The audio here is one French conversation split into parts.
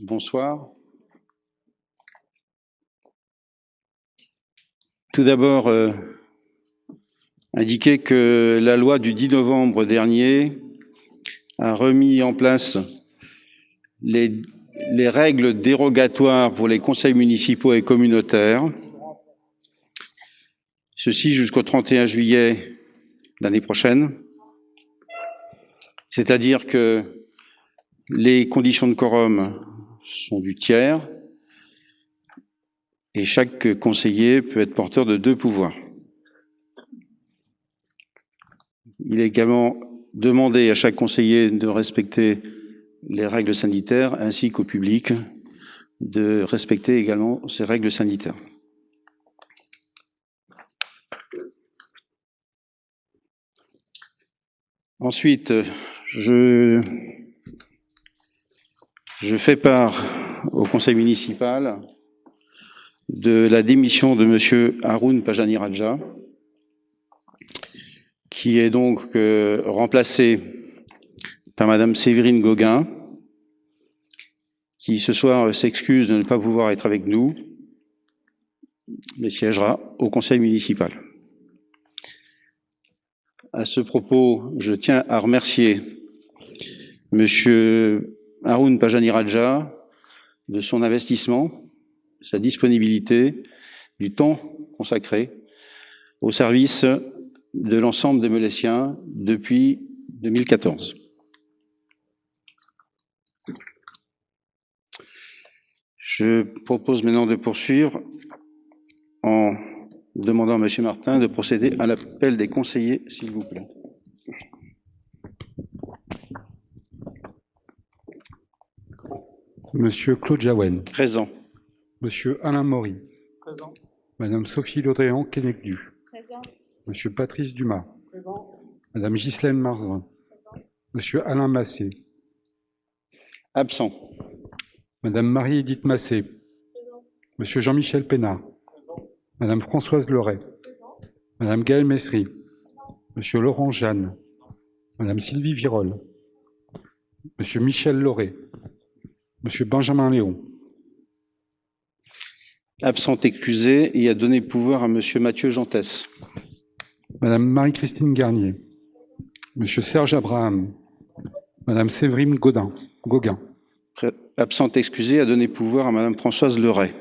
Bonsoir. Tout d'abord, indiquer que la loi du 10 novembre dernier a remis en place les règles dérogatoires pour les conseils municipaux et communautaires, ceci jusqu'au 31 juillet l'année prochaine. C'est-à-dire que les conditions de quorum sont du tiers et chaque conseiller peut être porteur de 2 pouvoirs. Il est également demandé à chaque conseiller de respecter les règles sanitaires ainsi qu'au public de respecter également ces règles sanitaires. Ensuite, je fais part au conseil municipal de la démission de monsieur Haroun Pajani-Radja, qui est donc remplacé par madame Séverine Gauguin, qui ce soir s'excuse de ne pas pouvoir être avec nous, mais siégera au conseil municipal. À ce propos, je tiens à remercier monsieur Haroun Pajani-Radja de son investissement, sa disponibilité, du temps consacré au service de l'ensemble des Meulésiens depuis 2014. Je propose maintenant de poursuivre en demandant à M. Martin de procéder à l'appel des conseillers, s'il vous plaît. Monsieur Claude Jaouen. Présent. Monsieur Alain Maury. Présent. Madame Sophie Laudréan-Quénecdu. Présent. Monsieur Patrice Dumas. Présent. Madame Ghislaine Marzin. Présent. Monsieur Alain Massé. Absent. Madame Marie-Édith Massé. Présent. Monsieur Jean-Michel Pénard. Présent. Madame Françoise Leray. Présent. Madame Gaëlle Messry. Monsieur Laurent Jeanne. Madame Sylvie Virol. Monsieur Michel Lauré. Monsieur Benjamin Léon. Absent excusé et à donner pouvoir à monsieur Mathieu Gentès. Madame Marie-Christine Garnier. Monsieur Serge Abraham. Madame Séverine Gauguin. Absent excusé à donner pouvoir à madame Françoise Leray.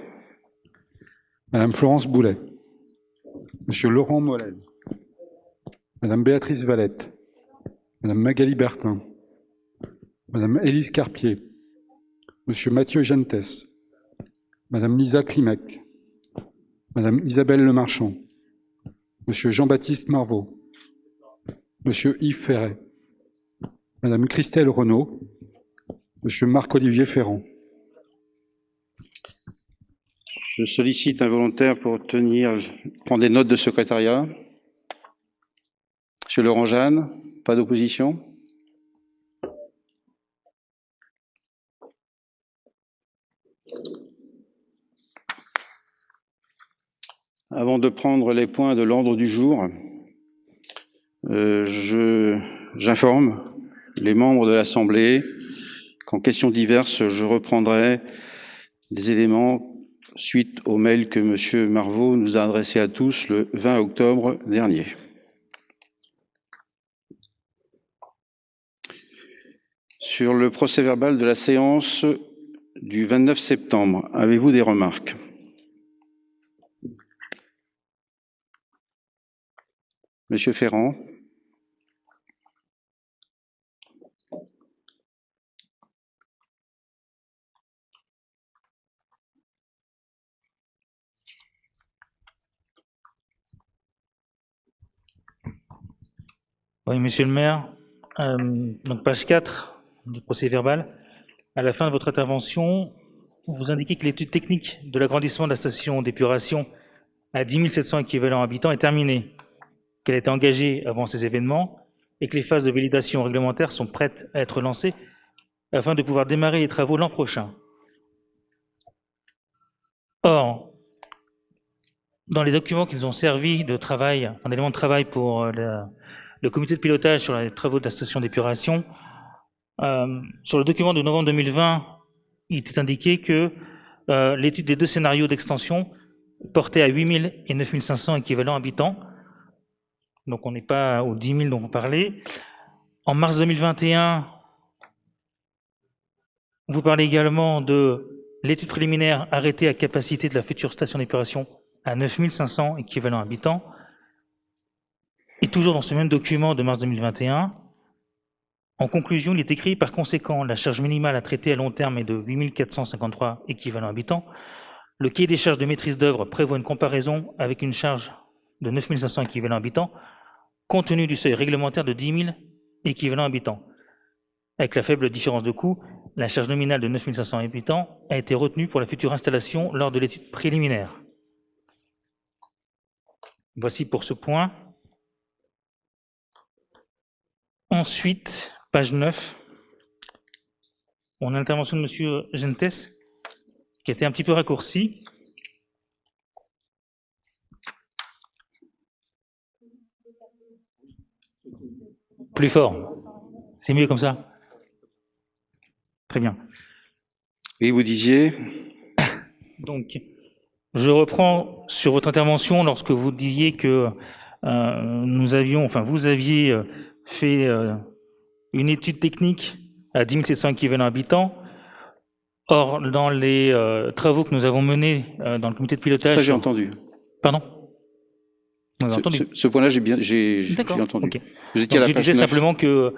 Madame Florence Boulet. Monsieur Laurent Molez. Madame Béatrice Valette. Madame Magali Bertin. Madame Élise Carpier. Monsieur Mathieu Gentès. Madame Lisa Klimek. Madame Isabelle Lemarchand. Monsieur Jean-Baptiste Marvaux. Monsieur Yves Ferret. Madame Christelle Renaud. Monsieur Marc-Olivier Ferrand. Je sollicite un volontaire pour prendre des notes de secrétariat. Monsieur Laurent Jeanne, pas d'opposition? Avant de prendre les points de l'ordre du jour, j'informe les membres de l'Assemblée qu'en questions diverses, je reprendrai des éléments suite au mail que M. Marvaux nous a adressé à tous le 20 octobre dernier. Sur le procès-verbal de la séance du 29 septembre, avez-vous des remarques? Monsieur Ferrand. Oui, monsieur le maire, donc page 4 du procès verbal. À la fin de votre intervention, vous indiquez que l'étude technique de l'agrandissement de la station d'épuration à 10 700 équivalents habitants est terminée, qu'elle a été engagée avant ces événements et que les phases de validation réglementaire sont prêtes à être lancées afin de pouvoir démarrer les travaux l'an prochain. Or, dans les documents qui nous ont servi de travail, enfin d'éléments de travail pour le comité de pilotage sur les travaux de la station d'épuration, sur le document de novembre 2020, il était indiqué que l'étude des deux scénarios d'extension portait à 8 000 et 9 500 équivalents habitants. Donc on n'est pas aux 10 000 dont vous parlez. En mars 2021, vous parlez également de l'étude préliminaire arrêtée à capacité de la future station d'épuration à 9 500 équivalents habitants. Et toujours dans ce même document de mars 2021, en conclusion, il est écrit, par conséquent, la charge minimale à traiter à long terme est de 8 453 équivalents habitants. Le cahier des charges de maîtrise d'œuvre prévoit une comparaison avec une charge de 9 500 équivalents habitants, compte tenu du seuil réglementaire de 10 000 équivalents habitants. Avec la faible différence de coût, la charge nominale de 9 500 habitants a été retenue pour la future installation lors de l'étude préliminaire. Voici pour ce point. Ensuite, page 9, on a l'intervention de M. Gentes, qui a été un petit peu raccourcie. Plus fort. C'est mieux comme ça? Très bien. Oui, vous disiez? Donc, je reprends sur votre intervention lorsque vous disiez que vous aviez fait une étude technique à 10 700 équivalents habitants. Or, dans les travaux que nous avons menés dans le comité de pilotage... Ça, j'ai entendu. Pardon? Vous avez entendu? Ce point-là, j'ai entendu. Okay. Vous étiez à la je page disais 9. simplement que,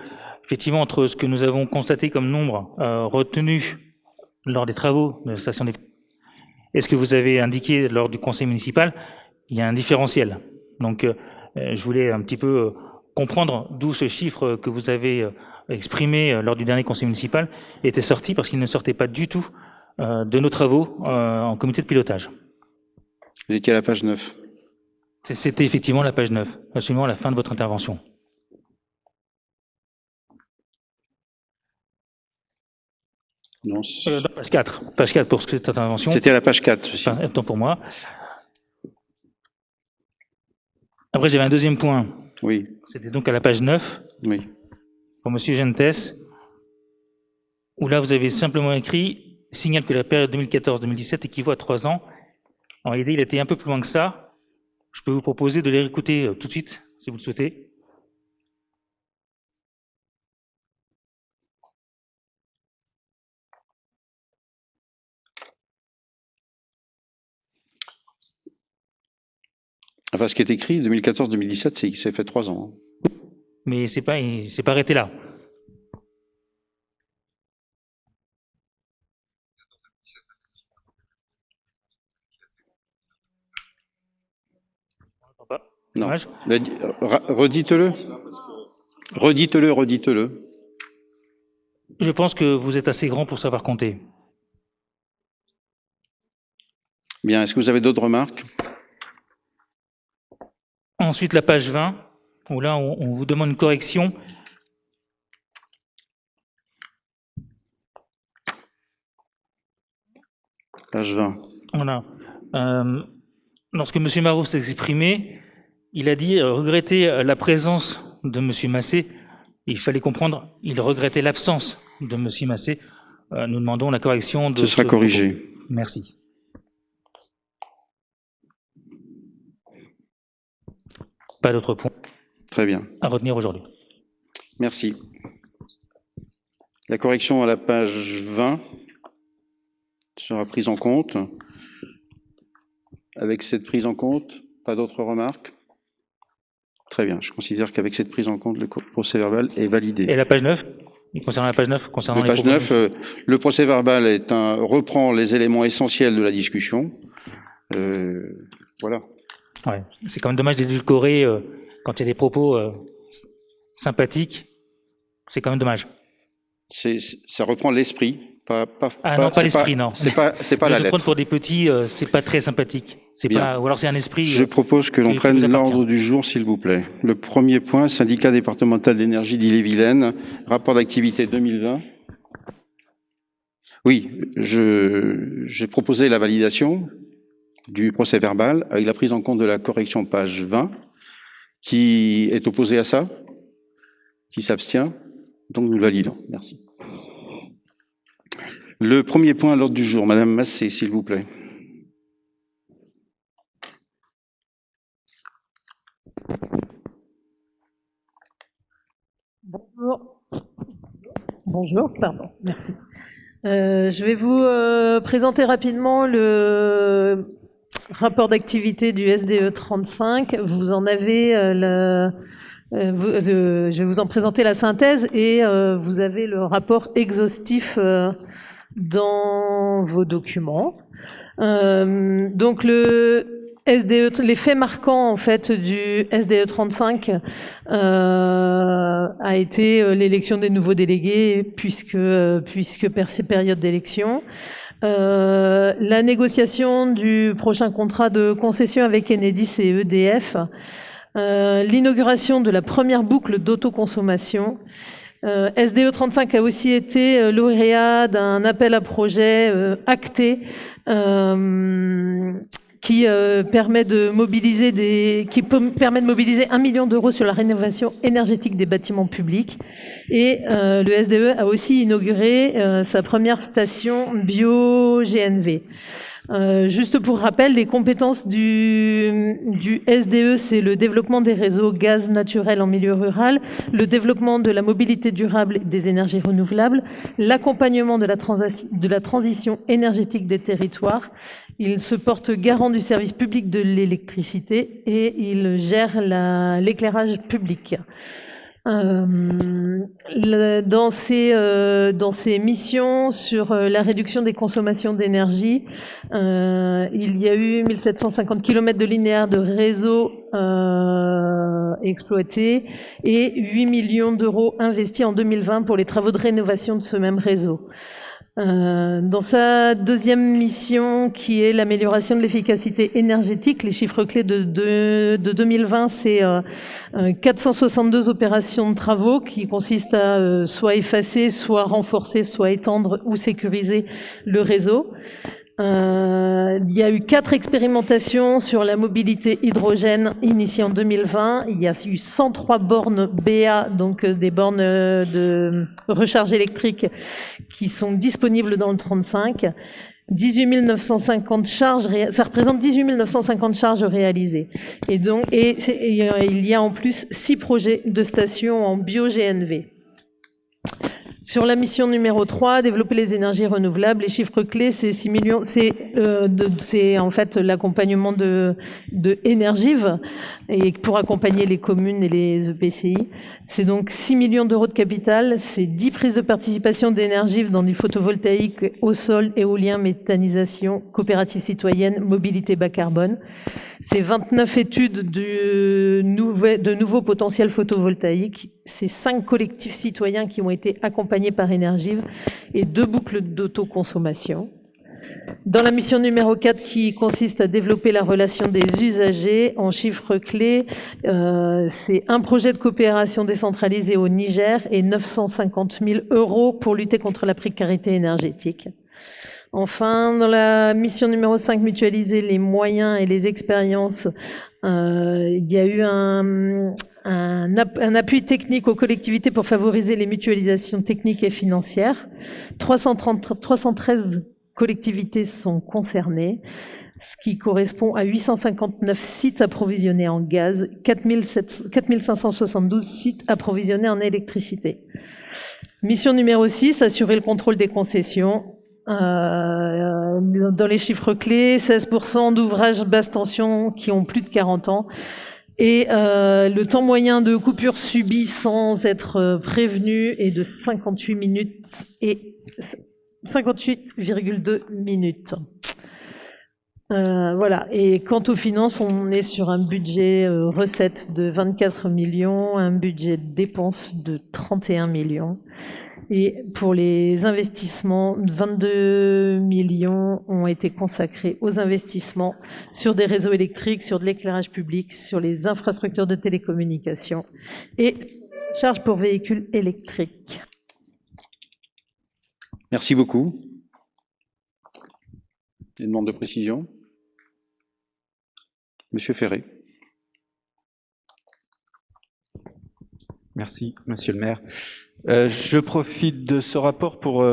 effectivement, entre ce que nous avons constaté comme nombre retenu lors des travaux de la station et ce que vous avez indiqué lors du conseil municipal, il y a un différentiel. Donc, je voulais un petit peu comprendre d'où ce chiffre que vous avez exprimé lors du dernier conseil municipal était sorti, parce qu'il ne sortait pas du tout de nos travaux en comité de pilotage. Vous étiez à la page 9. C'était effectivement la page 9, absolument à la fin de votre intervention. Non, page 4. Page 4 pour cette intervention. C'était à la page 4 aussi. Enfin, tant pour moi. Après, j'avais un deuxième point. Oui. C'était donc à la page 9. Oui. Pour M. Gentes, où là, vous avez simplement écrit « signale que la période 2014-2017 équivaut à 3 ans ». En réalité, il a été un peu plus loin que ça. Je peux vous proposer de les réécouter tout de suite, si vous le souhaitez. Enfin, ce qui est écrit, 2014-2017, ça fait 3 ans. Mais c'est pas arrêté là. Non. Dommage. Redites-le. Redites-le. Je pense que vous êtes assez grand pour savoir compter. Bien, est-ce que vous avez d'autres remarques? Ensuite, la page 20, où là, on vous demande une correction. Page 20. Voilà. Lorsque M. Marot s'est exprimé, il a dit regretter la présence de M. Massé. Il fallait comprendre, il regrettait l'absence de M. Massé. Nous demandons la correction de ce sera corrigé. Propos. Merci. Pas d'autres points. Très bien. À retenir aujourd'hui. Merci. La correction à la page 20 sera prise en compte. Avec cette prise en compte, pas d'autres remarques? Très bien. Je considère qu'avec cette prise en compte, le procès-verbal est validé. Et la page 9? Concernant la page 9, concernant la page 9, le procès-verbal reprend les éléments essentiels de la discussion. Voilà. Ouais. C'est quand même dommage d'édulcorer quand il y a des propos sympathiques. C'est quand même dommage. Ça reprend l'esprit. Non, pas l'esprit, non. C'est pas la lettre. Prendre pour des petits, c'est pas très sympathique. Ou alors c'est un esprit. Je propose que l'on prenne l'ordre du jour, s'il vous plaît. Le premier point, syndicat départemental d'énergie d'Ille-et-Vilaine, rapport d'activité 2020. Oui, j'ai proposé la validation du procès-verbal avec la prise en compte de la correction page 20. Qui est opposé à ça? Qui s'abstient? Donc nous le validons. Merci. Le premier point à l'ordre du jour, Madame Massé, s'il vous plaît. Bonjour. Bonjour, pardon, merci. Je vais vous présenter rapidement le rapport d'activité du SDE 35. Vous en avez je vais vous en présenter la synthèse et vous avez le rapport exhaustif dans vos documents. Donc le SDE, les faits marquants en fait du SDE 35 a été l'élection des nouveaux délégués puisque c'est période d'élection. La négociation du prochain contrat de concession avec Enedis et EDF, l'inauguration de la première boucle d'autoconsommation. SDE 35 a aussi été lauréat d'un appel à projet acté qui permet de mobiliser 1 million d'euros sur la rénovation énergétique des bâtiments publics. Et le SDE a aussi inauguré sa première station bio-GNV. Juste pour rappel, les compétences du SDE, c'est le développement des réseaux gaz naturel en milieu rural, le développement de la mobilité durable et des énergies renouvelables, l'accompagnement de la transition énergétique des territoires. Il se porte garant du service public de l'électricité et il gère l'éclairage public. Dans ses missions sur la réduction des consommations d'énergie, il y a eu 1750 km de linéaire de réseau exploités et 8 millions d'euros investis en 2020 pour les travaux de rénovation de ce même réseau. Dans sa deuxième mission, qui est l'amélioration de l'efficacité énergétique, les chiffres clés de 2020, c'est 462 opérations de travaux qui consistent à soit effacer, soit renforcer, soit étendre ou sécuriser le réseau. Il y a eu 4 expérimentations sur la mobilité hydrogène initiées en 2020. Il y a eu 103 bornes BA, donc des bornes de recharge électrique qui sont disponibles dans le 35. 18 950 charges, ça représente 18 950 charges réalisées. Et donc, il y a en plus 6 projets de stations en bio-GNV. Sur la mission numéro 3, développer les énergies renouvelables, les chiffres clés, c'est 6 millions, c'est en fait l'accompagnement de Energive et pour accompagner les communes et les EPCI. C'est donc 6 millions d'euros de capital, c'est 10 prises de participation d'Energive dans du photovoltaïque au sol, éolien, méthanisation, coopérative citoyenne, mobilité bas carbone. C'est 29 études de nouveaux potentiels photovoltaïques. C'est 5 collectifs citoyens qui ont été accompagnés par Energive et 2 boucles d'autoconsommation. Dans la mission numéro 4 qui consiste à développer la relation des usagers, en chiffres clés, c'est un projet de coopération décentralisée au Niger et 950 000 euros pour lutter contre la précarité énergétique. Enfin, dans la mission numéro 5, mutualiser les moyens et les expériences, il y a eu un appui technique aux collectivités pour favoriser les mutualisations techniques et financières. 313 collectivités sont concernées, ce qui correspond à 859 sites approvisionnés en gaz, 4572 sites approvisionnés en électricité. Mission numéro 6, assurer le contrôle des concessions. Dans les chiffres clés, 16% d'ouvrages basse tension qui ont plus de 40 ans. Et le temps moyen de coupure subi sans être prévenu est de 58 minutes et 58,2 minutes. Voilà. Et quant aux finances, on est sur un budget recette de 24 millions, un budget de dépenses de 31 millions. Et pour les investissements, 22 millions ont été consacrés aux investissements sur des réseaux électriques, sur de l'éclairage public, sur les infrastructures de télécommunications et charges pour véhicules électriques. Merci beaucoup. Une demande de précision. Monsieur Ferré. Merci, Monsieur le maire. Je profite de ce rapport pour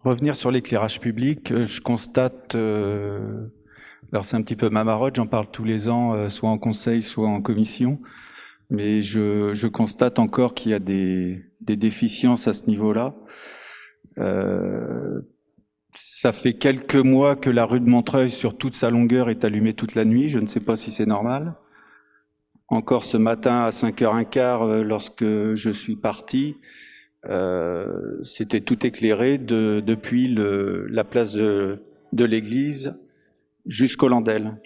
revenir sur l'éclairage public, je constate, alors c'est un petit peu ma marotte, j'en parle tous les ans, soit en conseil, soit en commission, mais je constate encore qu'il y a des déficiences à ce niveau-là. Ça fait quelques mois que la rue de Montreuil, sur toute sa longueur, est allumée toute la nuit. Je ne sais pas si c'est normal. Encore ce matin à 5h15, lorsque je suis parti, c'était tout éclairé depuis la place de l'église jusqu'au Landel.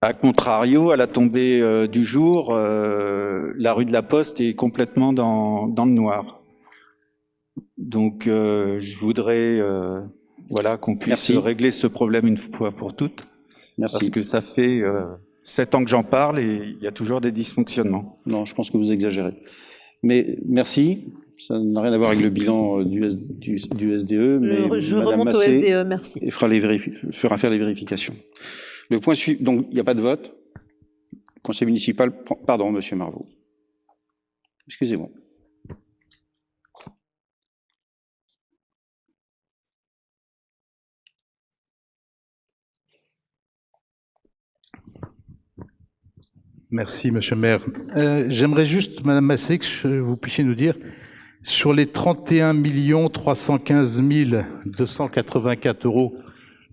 A contrario, à la tombée du jour, la rue de la Poste est complètement dans le noir. Donc, je voudrais voilà, qu'on puisse régler ce problème une fois pour toutes. Merci. Parce que ça fait 7 ans que j'en parle et il y a toujours des dysfonctionnements. Non, je pense que vous exagérez. Mais merci. Ça n'a rien à voir avec le bilan du SDE, mais Je Madame remonte au Massé SDE, merci. fera faire les vérifications. Le point suivant, donc il n'y a pas de vote. Conseil municipal, pardon, Monsieur Marvaux. Excusez-moi. Merci, Monsieur le maire. J'aimerais juste, Madame Massé, que vous puissiez nous dire, sur les 31 315 284 €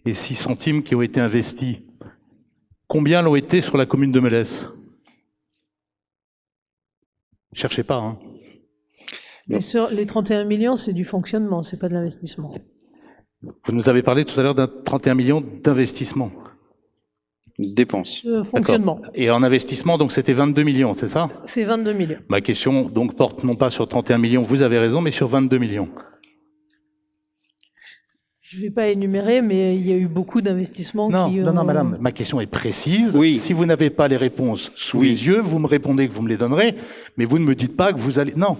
et 6 centimes qui ont été investis, combien l'ont été sur la commune de Melesse? Cherchez pas, hein. Mais sur les 31 millions, c'est du fonctionnement, c'est pas de l'investissement. Vous nous avez parlé tout à l'heure d'un 31 millions d'investissement. Dépenses. Fonctionnement. Et en investissement, donc c'était 22 millions, c'est ça? C'est 22 millions. Ma question donc porte non pas sur 31 millions, vous avez raison, mais sur 22 millions. Je ne vais pas énumérer, mais il y a eu beaucoup d'investissements Non, madame, ma question est précise. Oui. Si vous n'avez pas les réponses sous les yeux, vous me répondez que vous me les donnerez, mais vous ne me dites pas que vous allez... Non.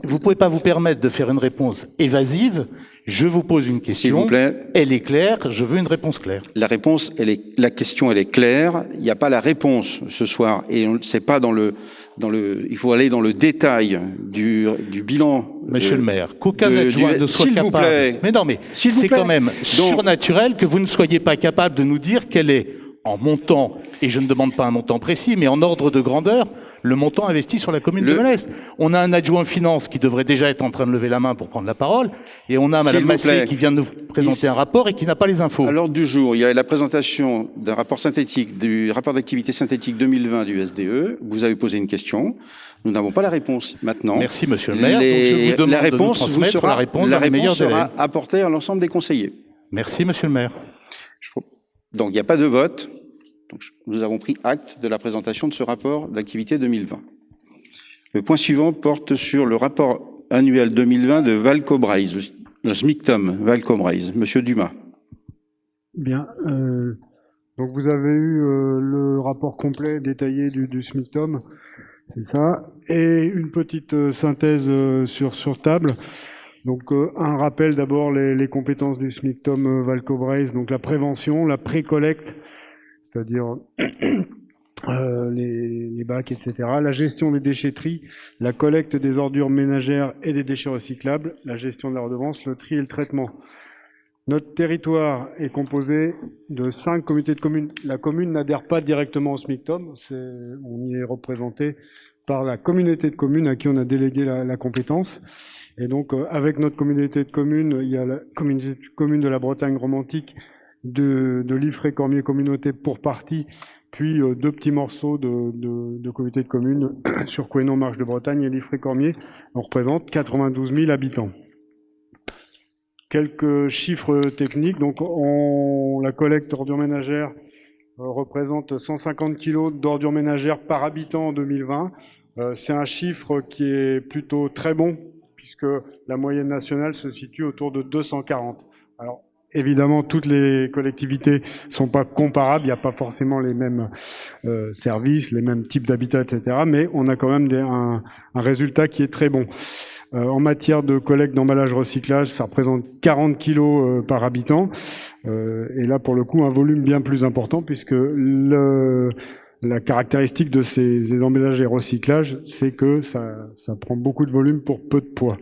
Vous ne pouvez pas vous permettre de faire une réponse évasive. Je vous pose une question. S'il vous plaît. Elle est claire, je veux une réponse claire. La réponse, la question, elle est claire. Il n'y a pas la réponse ce soir, et c'est pas il faut aller dans le détail du bilan. Monsieur le maire, qu'aucun adjoint ne soit s'il vous capable. plaît. Mais non, mais S'il vous c'est plaît. quand même Donc, surnaturel que vous ne soyez pas capable de nous dire quel est, en montant, et je ne demande pas un montant précis, mais en ordre de grandeur, le montant investi sur la commune de Melesse. On a un adjoint finance qui devrait déjà être en train de lever la main pour prendre la parole, et on a Madame Massé qui vient de nous présenter un rapport et qui n'a pas les infos. À l'ordre du jour, il y a la présentation d'un rapport synthétique, du rapport d'activité synthétique 2020 du SDE. Vous avez posé une question. Nous n'avons pas la réponse maintenant. Merci, Monsieur le maire. Donc je vous demande la réponse de nous transmettre la réponse dans les meilleurs délais. sera apportée à l'ensemble des conseillers. Merci, Monsieur le maire. Donc, il n'y a pas de vote. Donc, nous avons pris acte de la présentation de ce rapport d'activité 2020. Le point suivant porte sur le rapport annuel 2020 de Valcobraise, le SMICTOM Valcobraise. Monsieur Dumas. Bien. Donc vous avez eu le rapport complet détaillé du SMICTOM, c'est ça, et une petite synthèse sur table. Donc un rappel d'abord les compétences du SMICTOM Valcobraise, donc la prévention, la pré-collecte, c'est-à-dire les bacs, etc. La gestion des déchetteries, la collecte des ordures ménagères et des déchets recyclables, la gestion de la redevance, le tri et le traitement. Notre territoire est composé de 5 comités de communes. La commune n'adhère pas directement au SMICTOM, on y est représenté par la communauté de communes à qui on a délégué la compétence. Et donc, avec notre communauté de communes, il y a la communauté de communes de la Bretagne romantique, de Liffré-Cormier communauté pour partie, puis 2 petits morceaux de communauté de communes sur Couesnon, Marche de Bretagne et Liffré-Cormier. On représente 92 000 habitants. Quelques chiffres techniques. Donc, la collecte d'ordures ménagères représente 150 kg d'ordures ménagères par habitant en 2020. C'est un chiffre qui est plutôt très bon, puisque la moyenne nationale se situe autour de 240. Alors, évidemment, toutes les collectivités sont pas comparables, il n'y a pas forcément les mêmes services, les mêmes types d'habitats, etc. Mais on a quand même un résultat qui est très bon. En matière de collecte d'emballage recyclage, ça représente 40 kilos par habitant. Et là, pour le coup, un volume bien plus important, puisque la caractéristique de ces emballages et recyclages, c'est que ça prend beaucoup de volume pour peu de poids.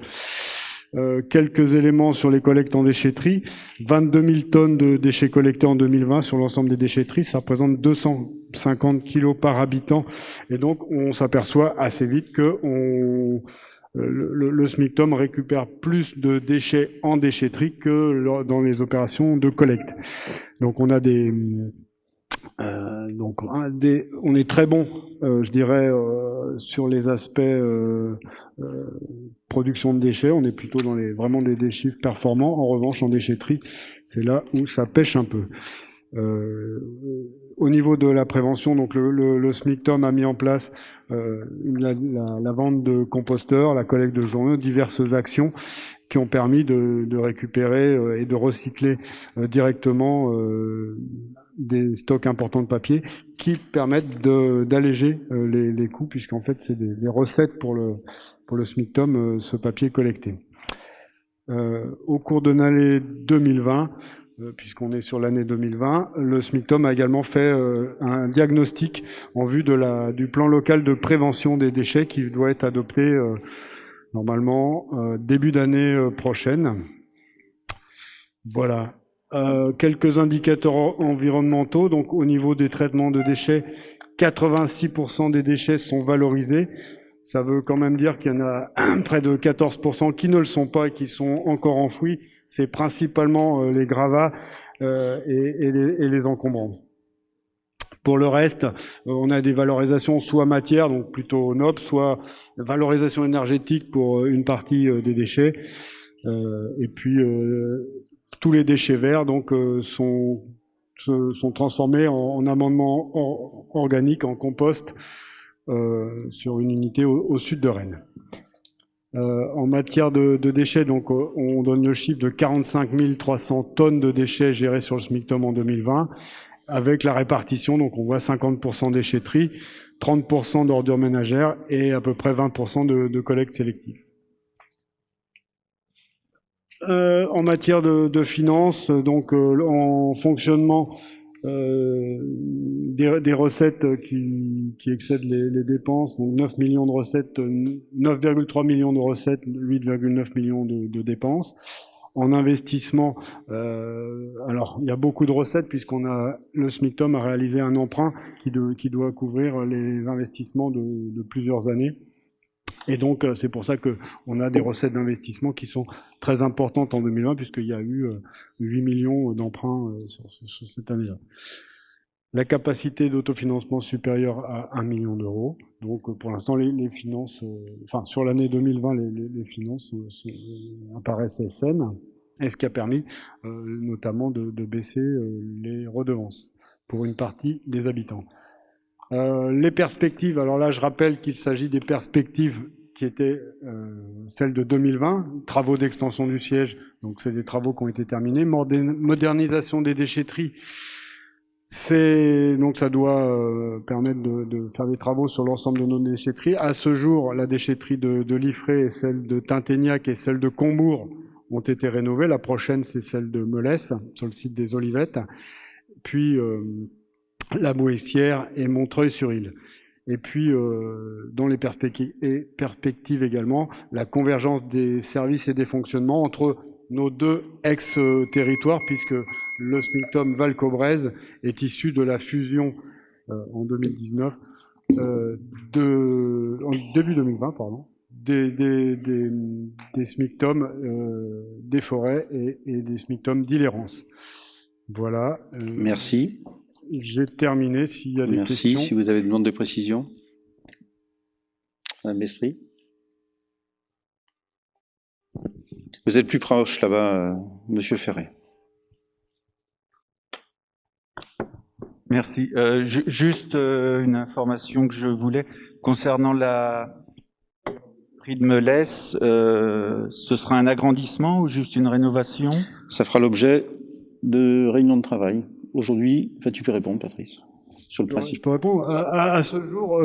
Quelques éléments sur les collectes en déchetterie. 22 000 tonnes de déchets collectés en 2020 sur l'ensemble des déchetteries. Ça représente 250 kilos par habitant. Et donc, on s'aperçoit assez vite que le SMICTOM récupère plus de déchets en déchetterie que dans les opérations de collecte. Donc, on a on est très bon, je dirais, sur les aspects production de déchets. On est plutôt dans vraiment des chiffres performants. En revanche, en déchetterie, c'est là où ça pêche un peu. Au niveau de la prévention, donc le SMICTOM a mis en place la vente de composteurs, la collecte de journaux, diverses actions qui ont permis de récupérer et de recycler directement des stocks importants de papier qui permettent d'alléger les coûts, puisqu'en fait c'est des recettes pour le SMICTOM, ce papier collecté. Au cours de l'année 2020, puisqu'on est sur l'année 2020, le SMICTOM a également fait un diagnostic en vue du plan local de prévention des déchets qui doit être adopté normalement début d'année prochaine. Voilà. Quelques indicateurs environnementaux. Donc, au niveau des traitements de déchets, 86% des déchets sont valorisés. Ça veut quand même dire qu'il y en a près de 14% qui ne le sont pas et qui sont encore enfouis. C'est principalement les gravats et les encombrants. Pour le reste, on a des valorisations soit matière, donc plutôt noble, soit valorisation énergétique pour une partie des déchets. Et puis, tous les déchets verts donc, sont transformés en amendement organique, en compost, sur une unité au sud de Rennes. En matière de déchets, donc, on donne le chiffre de 45 300 tonnes de déchets gérés sur le SMICTOM en 2020, avec la répartition, donc on voit 50% déchetterie, 30% d'ordures ménagères et à peu près 20% de collecte sélective. En matière de finances, donc en fonctionnement des recettes qui excèdent les dépenses, donc 9 millions de recettes, 9,3 millions de recettes, 8,9 millions de dépenses. En investissement, alors il y a beaucoup de recettes puisqu'on a le SMICTOM a réalisé un emprunt qui doit couvrir les investissements de plusieurs années. Et donc, c'est pour ça qu'on a des recettes d'investissement qui sont très importantes en 2020, puisqu'il y a eu 8 millions d'emprunts sur cette année-là. La capacité d'autofinancement supérieure à 1 million d'euros. Donc, pour l'instant, les finances, enfin, sur l'année 2020, les finances apparaissent saines, et ce qui a permis notamment de baisser les redevances pour une partie des habitants. Les perspectives, alors là je rappelle qu'il s'agit des perspectives qui étaient celles de 2020, travaux d'extension du siège, donc c'est des travaux qui ont été terminés, modernisation des déchetteries, donc ça doit permettre de faire des travaux sur l'ensemble de nos déchetteries. À ce jour, la déchetterie de Liffré et celle de Tinténiac et celle de Combourg ont été rénovées, la prochaine c'est celle de Melesse, sur le site des Olivettes, puis la Bouessière et Montreuil-sur-Île. Et puis, dans les perspectives également, la convergence des services et des fonctionnements entre nos deux ex-territoires, puisque le SMICTOM Val-Caubrez est issu de la fusion en 2019, en début 2020, pardon, des SMICTOM des Forêts et des SMICTOM d'Île-et-Rance. Voilà. Merci. J'ai terminé. S'il y a des questions. Merci. Si vous avez une demande de précision. Madame Mestri. Vous êtes plus proche là-bas, Monsieur Ferré. Merci. Juste une information que je voulais concernant la prix de Melesse. Ce sera un agrandissement ou juste une rénovation? Ça fera l'objet de réunions de travail. Aujourd'hui, tu peux répondre, Patrice, sur le principe. Je peux répondre. À ce jour,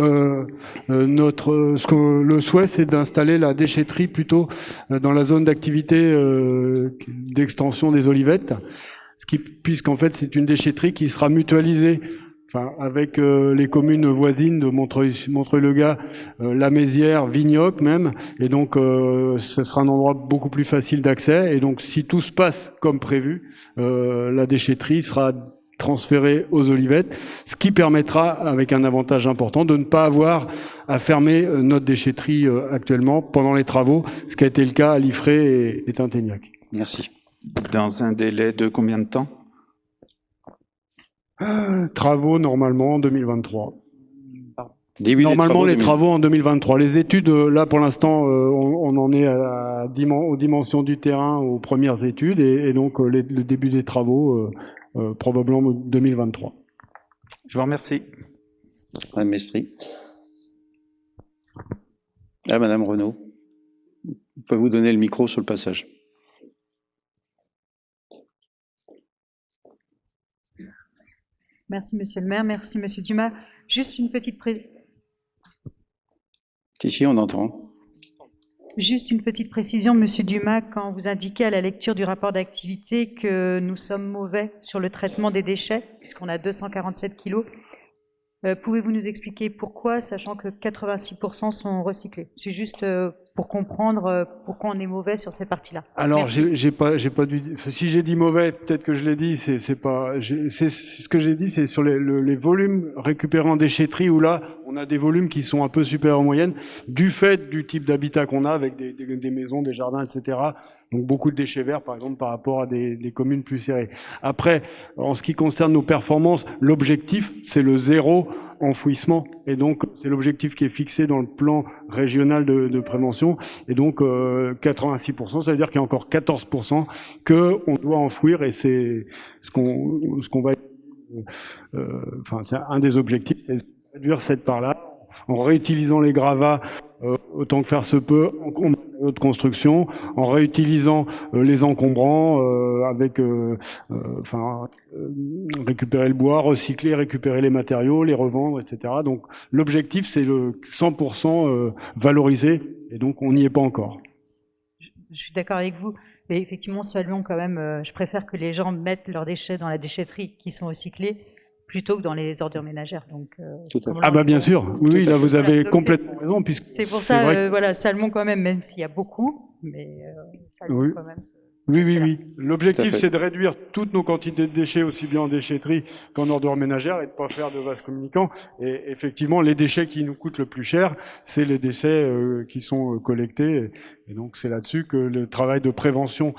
le souhait, c'est d'installer la déchetterie plutôt dans la zone d'activité d'extension des Olivettes, puisqu'en fait, c'est une déchetterie qui sera mutualisée enfin, avec les communes voisines de Montreuil-le-Gard, La Mézières, Vignoc même, et donc ce sera un endroit beaucoup plus facile d'accès. Et donc, si tout se passe comme prévu, la déchetterie sera transférée aux Olivettes, ce qui permettra, avec un avantage important, de ne pas avoir à fermer notre déchetterie actuellement pendant les travaux, ce qui a été le cas à Liffré et Tinténiac. Merci. Dans un délai de combien de temps? Travaux normalement en 2023. Début des Normalement, les 2000. travaux en 2023. Les études, là, pour l'instant, on en est aux dimensions du terrain, aux premières études, et donc le début des travaux, probablement 2023. Je vous remercie. Madame Mestri. Ah, Madame Renaud. On peut vous donner le micro sur le passage. Merci, Monsieur le maire. Merci, Monsieur Dumas. Juste une petite Si, on entend. Juste une petite précision, Monsieur Dumas, quand vous indiquez à la lecture du rapport d'activité que nous sommes mauvais sur le traitement des déchets, puisqu'on a 247 kilos, pouvez-vous nous expliquer pourquoi, sachant que 86% sont recyclés? C'est juste pour comprendre pourquoi on est mauvais sur ces parties-là. Alors, j'ai pas dû. Si j'ai dit mauvais, peut-être que je l'ai dit. C'est ce que j'ai dit, c'est sur les volumes récupérés en déchetterie où là, on a des volumes qui sont un peu supérieurs en moyenne du fait du type d'habitat qu'on a avec des maisons, des jardins, etc. Donc beaucoup de déchets verts, par exemple, par rapport à des communes plus serrées. Après, en ce qui concerne nos performances, l'objectif, c'est le zéro enfouissement. Et donc, c'est l'objectif qui est fixé dans le plan régional de prévention. Et donc, 86%, ça veut dire qu'il y a encore 14% qu'on doit enfouir. Et c'est ce qu'on va... Enfin, c'est un des objectifs, c'est de réduire cette part-là en réutilisant les gravats autant que faire se peut en matériaux de construction, en réutilisant les encombrants avec récupérer le bois, recycler, récupérer les matériaux, les revendre, etc. Donc l'objectif c'est le 100% valorisé et donc on n'y est pas encore. Je suis d'accord avec vous, mais effectivement saluons quand même, je préfère que les gens mettent leurs déchets dans la déchetterie qui sont recyclés plutôt que dans les ordures ménagères. Donc, tout à fait. Ah bah bien sûr, oui, là vous avez complètement raison. Puisque c'est pour ça, voilà, saluons quand même, même s'il y a beaucoup, mais saluons quand même. Oui. L'objectif, c'est de réduire toutes nos quantités de déchets, aussi bien en déchetterie qu'en ordures ménagères, et de ne pas faire de vases communicants. Et effectivement, les déchets qui nous coûtent le plus cher, c'est les déchets qui sont collectés. Et donc, c'est là-dessus que le travail de prévention,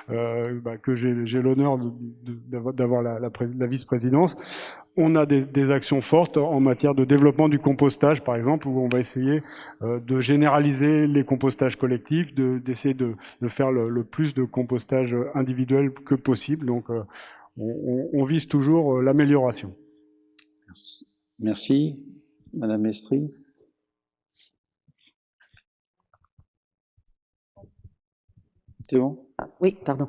que j'ai l'honneur d'avoir la vice-présidence, on a des actions fortes en matière de développement du compostage, par exemple, où on va essayer de généraliser les compostages collectifs, d'essayer de faire le plus de compostage individuel que possible. Donc, on vise toujours l'amélioration. Merci. Madame Mestri. C'est bon? Oui, pardon.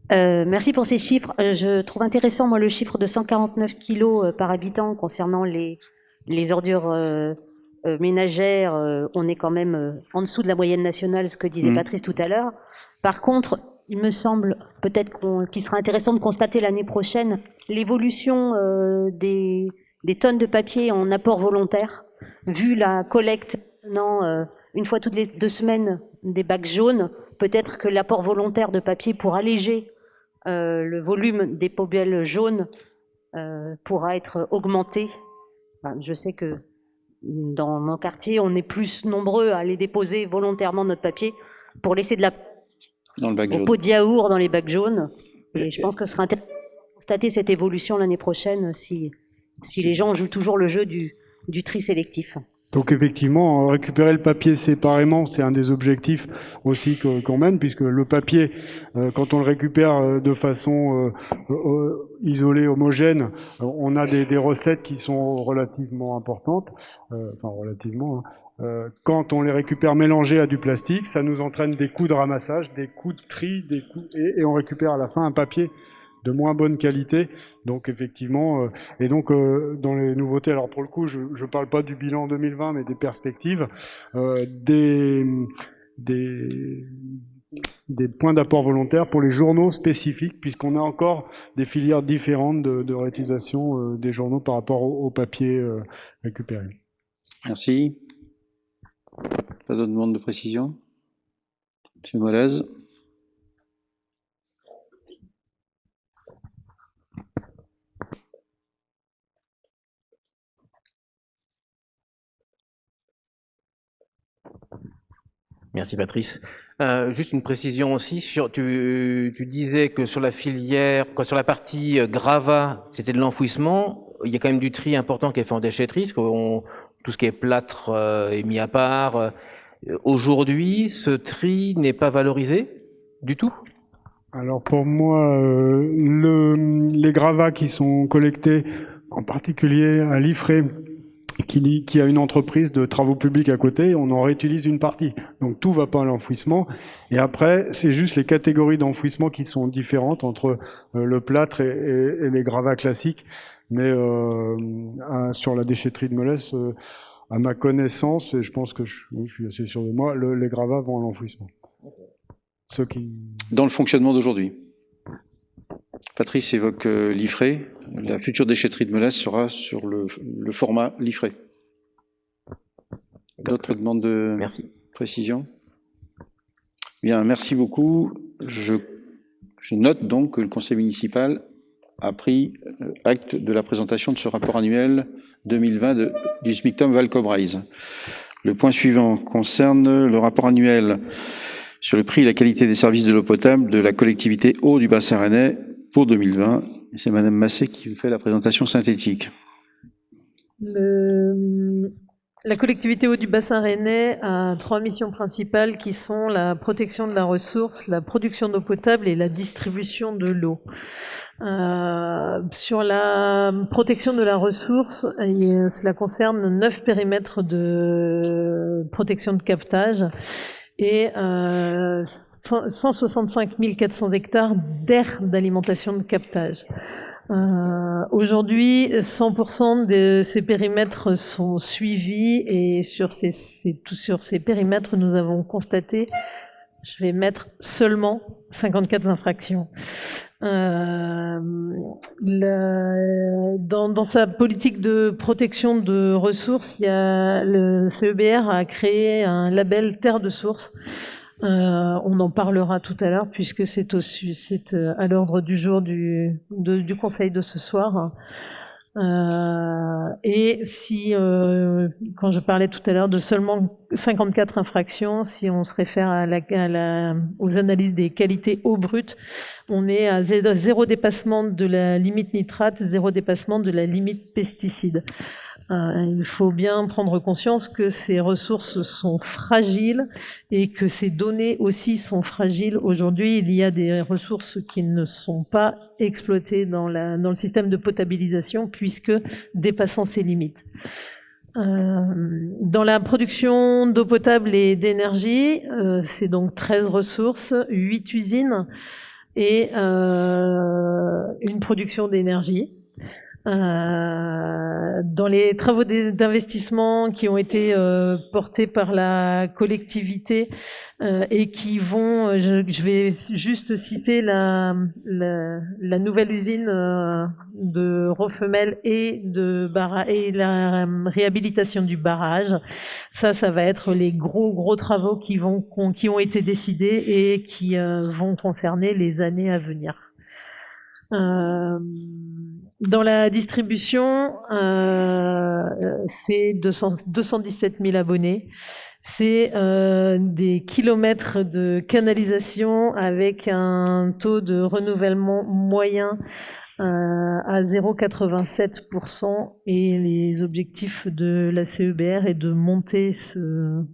Merci pour ces chiffres. Je trouve intéressant, moi, le chiffre de 149 kilos par habitant concernant les ordures ménagères. On est quand même en dessous de la moyenne nationale, ce que disait Patrice tout à l'heure. Par contre, il me semble peut-être qu'il sera intéressant de constater l'année prochaine l'évolution des tonnes de papier en apport volontaire, vu la collecte une fois toutes les 2 semaines des bacs jaunes. Peut-être que l'apport volontaire de papier pour alléger le volume des poubelles jaunes pourra être augmenté. Enfin, je sais que dans mon quartier, on est plus nombreux à aller déposer volontairement notre papier pour laisser de la dans le bac jaune. Au pot de yaourt dans les bacs jaunes. Et je pense que ce sera intéressant de constater cette évolution l'année prochaine si les gens jouent toujours le jeu du tri sélectif. Donc effectivement, récupérer le papier séparément, c'est un des objectifs aussi qu'on mène, puisque le papier, quand on le récupère de façon isolée, homogène, on a des recettes qui sont relativement importantes, enfin relativement. Quand on les récupère mélangés à du plastique, ça nous entraîne des coûts de ramassage, des coûts de tri, et on récupère à la fin un papier de moins bonne qualité. Donc effectivement, et donc dans les nouveautés, alors pour le coup, je ne parle pas du bilan 2020, mais des perspectives, des points d'apport volontaires pour les journaux spécifiques, puisqu'on a encore des filières différentes de réutilisation des journaux par rapport au papier récupéré. Merci. Pas d'autres demandes de précision? Monsieur Molez. Merci Patrice. Juste une précision aussi, tu disais que sur la filière, sur la partie gravat, c'était de l'enfouissement. Il y a quand même du tri important qui est fait en déchetterie, parce que tout ce qui est plâtre est mis à part. Aujourd'hui, ce tri n'est pas valorisé du tout? Alors pour moi, les gravats qui sont collectés, en particulier à l'IFRE, qui a une entreprise de travaux publics à côté, on en réutilise une partie. Donc tout va pas à l'enfouissement. Et après, c'est juste les catégories d'enfouissement qui sont différentes entre le plâtre et les gravats classiques. Mais sur la déchetterie de Molès, à ma connaissance, et je pense que je suis assez sûr de moi, les gravats vont à l'enfouissement. Ceux qui... Dans le fonctionnement d'aujourd'hui. Patrice évoque l'IFRE. La future déchetterie de Molès sera sur le format l'IFRE. D'autres demandes de précision? Bien, merci beaucoup. Je note donc que le conseil municipal a pris acte de la présentation de ce rapport annuel 2020 du SMICTOM Val-Cobraise. Le point suivant concerne le rapport annuel sur le prix et la qualité des services de l'eau potable de la collectivité eau du bassin rennais pour 2020. C'est Madame Massé qui fait la présentation synthétique. La collectivité eau du bassin rennais a 3 missions principales qui sont la protection de la ressource, la production d'eau potable et la distribution de l'eau. Sur la protection de la ressource, cela concerne 9 périmètres de protection de captage et 165 400 hectares d'aires d'alimentation de captage. Aujourd'hui, 100% de ces périmètres sont suivis et sur ces périmètres, nous avons constaté, je vais mettre seulement 54 infractions. Dans sa politique de protection de ressources, le CEBR a créé un label Terre de source. On en parlera tout à l'heure puisque c'est à l'ordre du jour du conseil de ce soir. Et si, quand je parlais tout à l'heure de seulement 54 infractions, si on se réfère aux analyses des qualités eau brute, on est à 0 dépassement de la limite nitrate, 0 dépassement de la limite pesticide. Il faut bien prendre conscience que ces ressources sont fragiles et que ces données aussi sont fragiles. Aujourd'hui, il y a des ressources qui ne sont pas exploitées dans le système de potabilisation puisque dépassant ces limites. Dans la production d'eau potable et d'énergie, c'est donc 13 ressources, 8 usines et une production d'énergie. Dans les travaux d'investissement qui ont été portés par la collectivité et qui vont, je vais juste citer la nouvelle usine de Rofemel et la réhabilitation du barrage. Ça va être les gros travaux qui ont été décidés et qui vont concerner les années à venir. Dans la distribution, c'est 217 000 abonnés. C'est des kilomètres de canalisation avec un taux de renouvellement moyen à 0,87% et les objectifs de la CEBR est de monter ce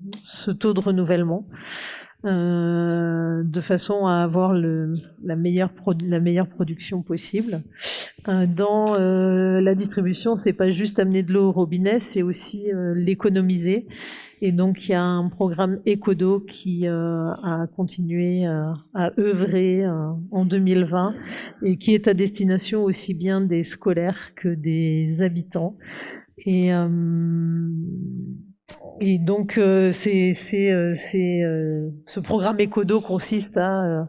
taux de renouvellement. De façon à avoir la meilleure production possible. Dans la distribution, c'est pas juste amener de l'eau au robinet, c'est aussi l'économiser. Et donc, il y a un programme Ecodo qui a continué à œuvrer en 2020 et qui est à destination aussi bien des scolaires que des habitants. Et Et donc, ce programme Écodo consiste à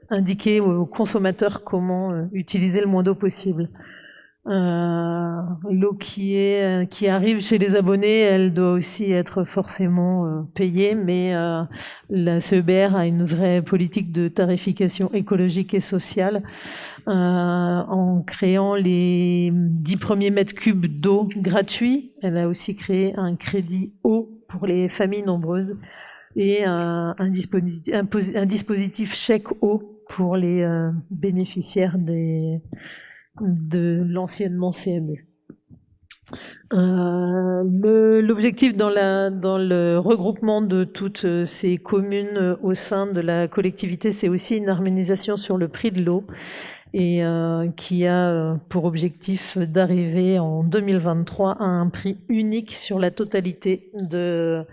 indiquer aux consommateurs comment utiliser le moins d'eau possible. L'eau qui arrive chez les abonnés, elle doit aussi être forcément payée, mais la CEBR a une vraie politique de tarification écologique et sociale en créant les 10 premiers mètres cubes d'eau gratuits. Elle a aussi créé un crédit eau pour les familles nombreuses et un dispositif chèque eau pour les bénéficiaires de l'anciennement CMU. L'objectif dans le regroupement de toutes ces communes au sein de la collectivité, c'est aussi une harmonisation sur le prix de l'eau et qui a pour objectif d'arriver en 2023 à un prix unique sur la totalité de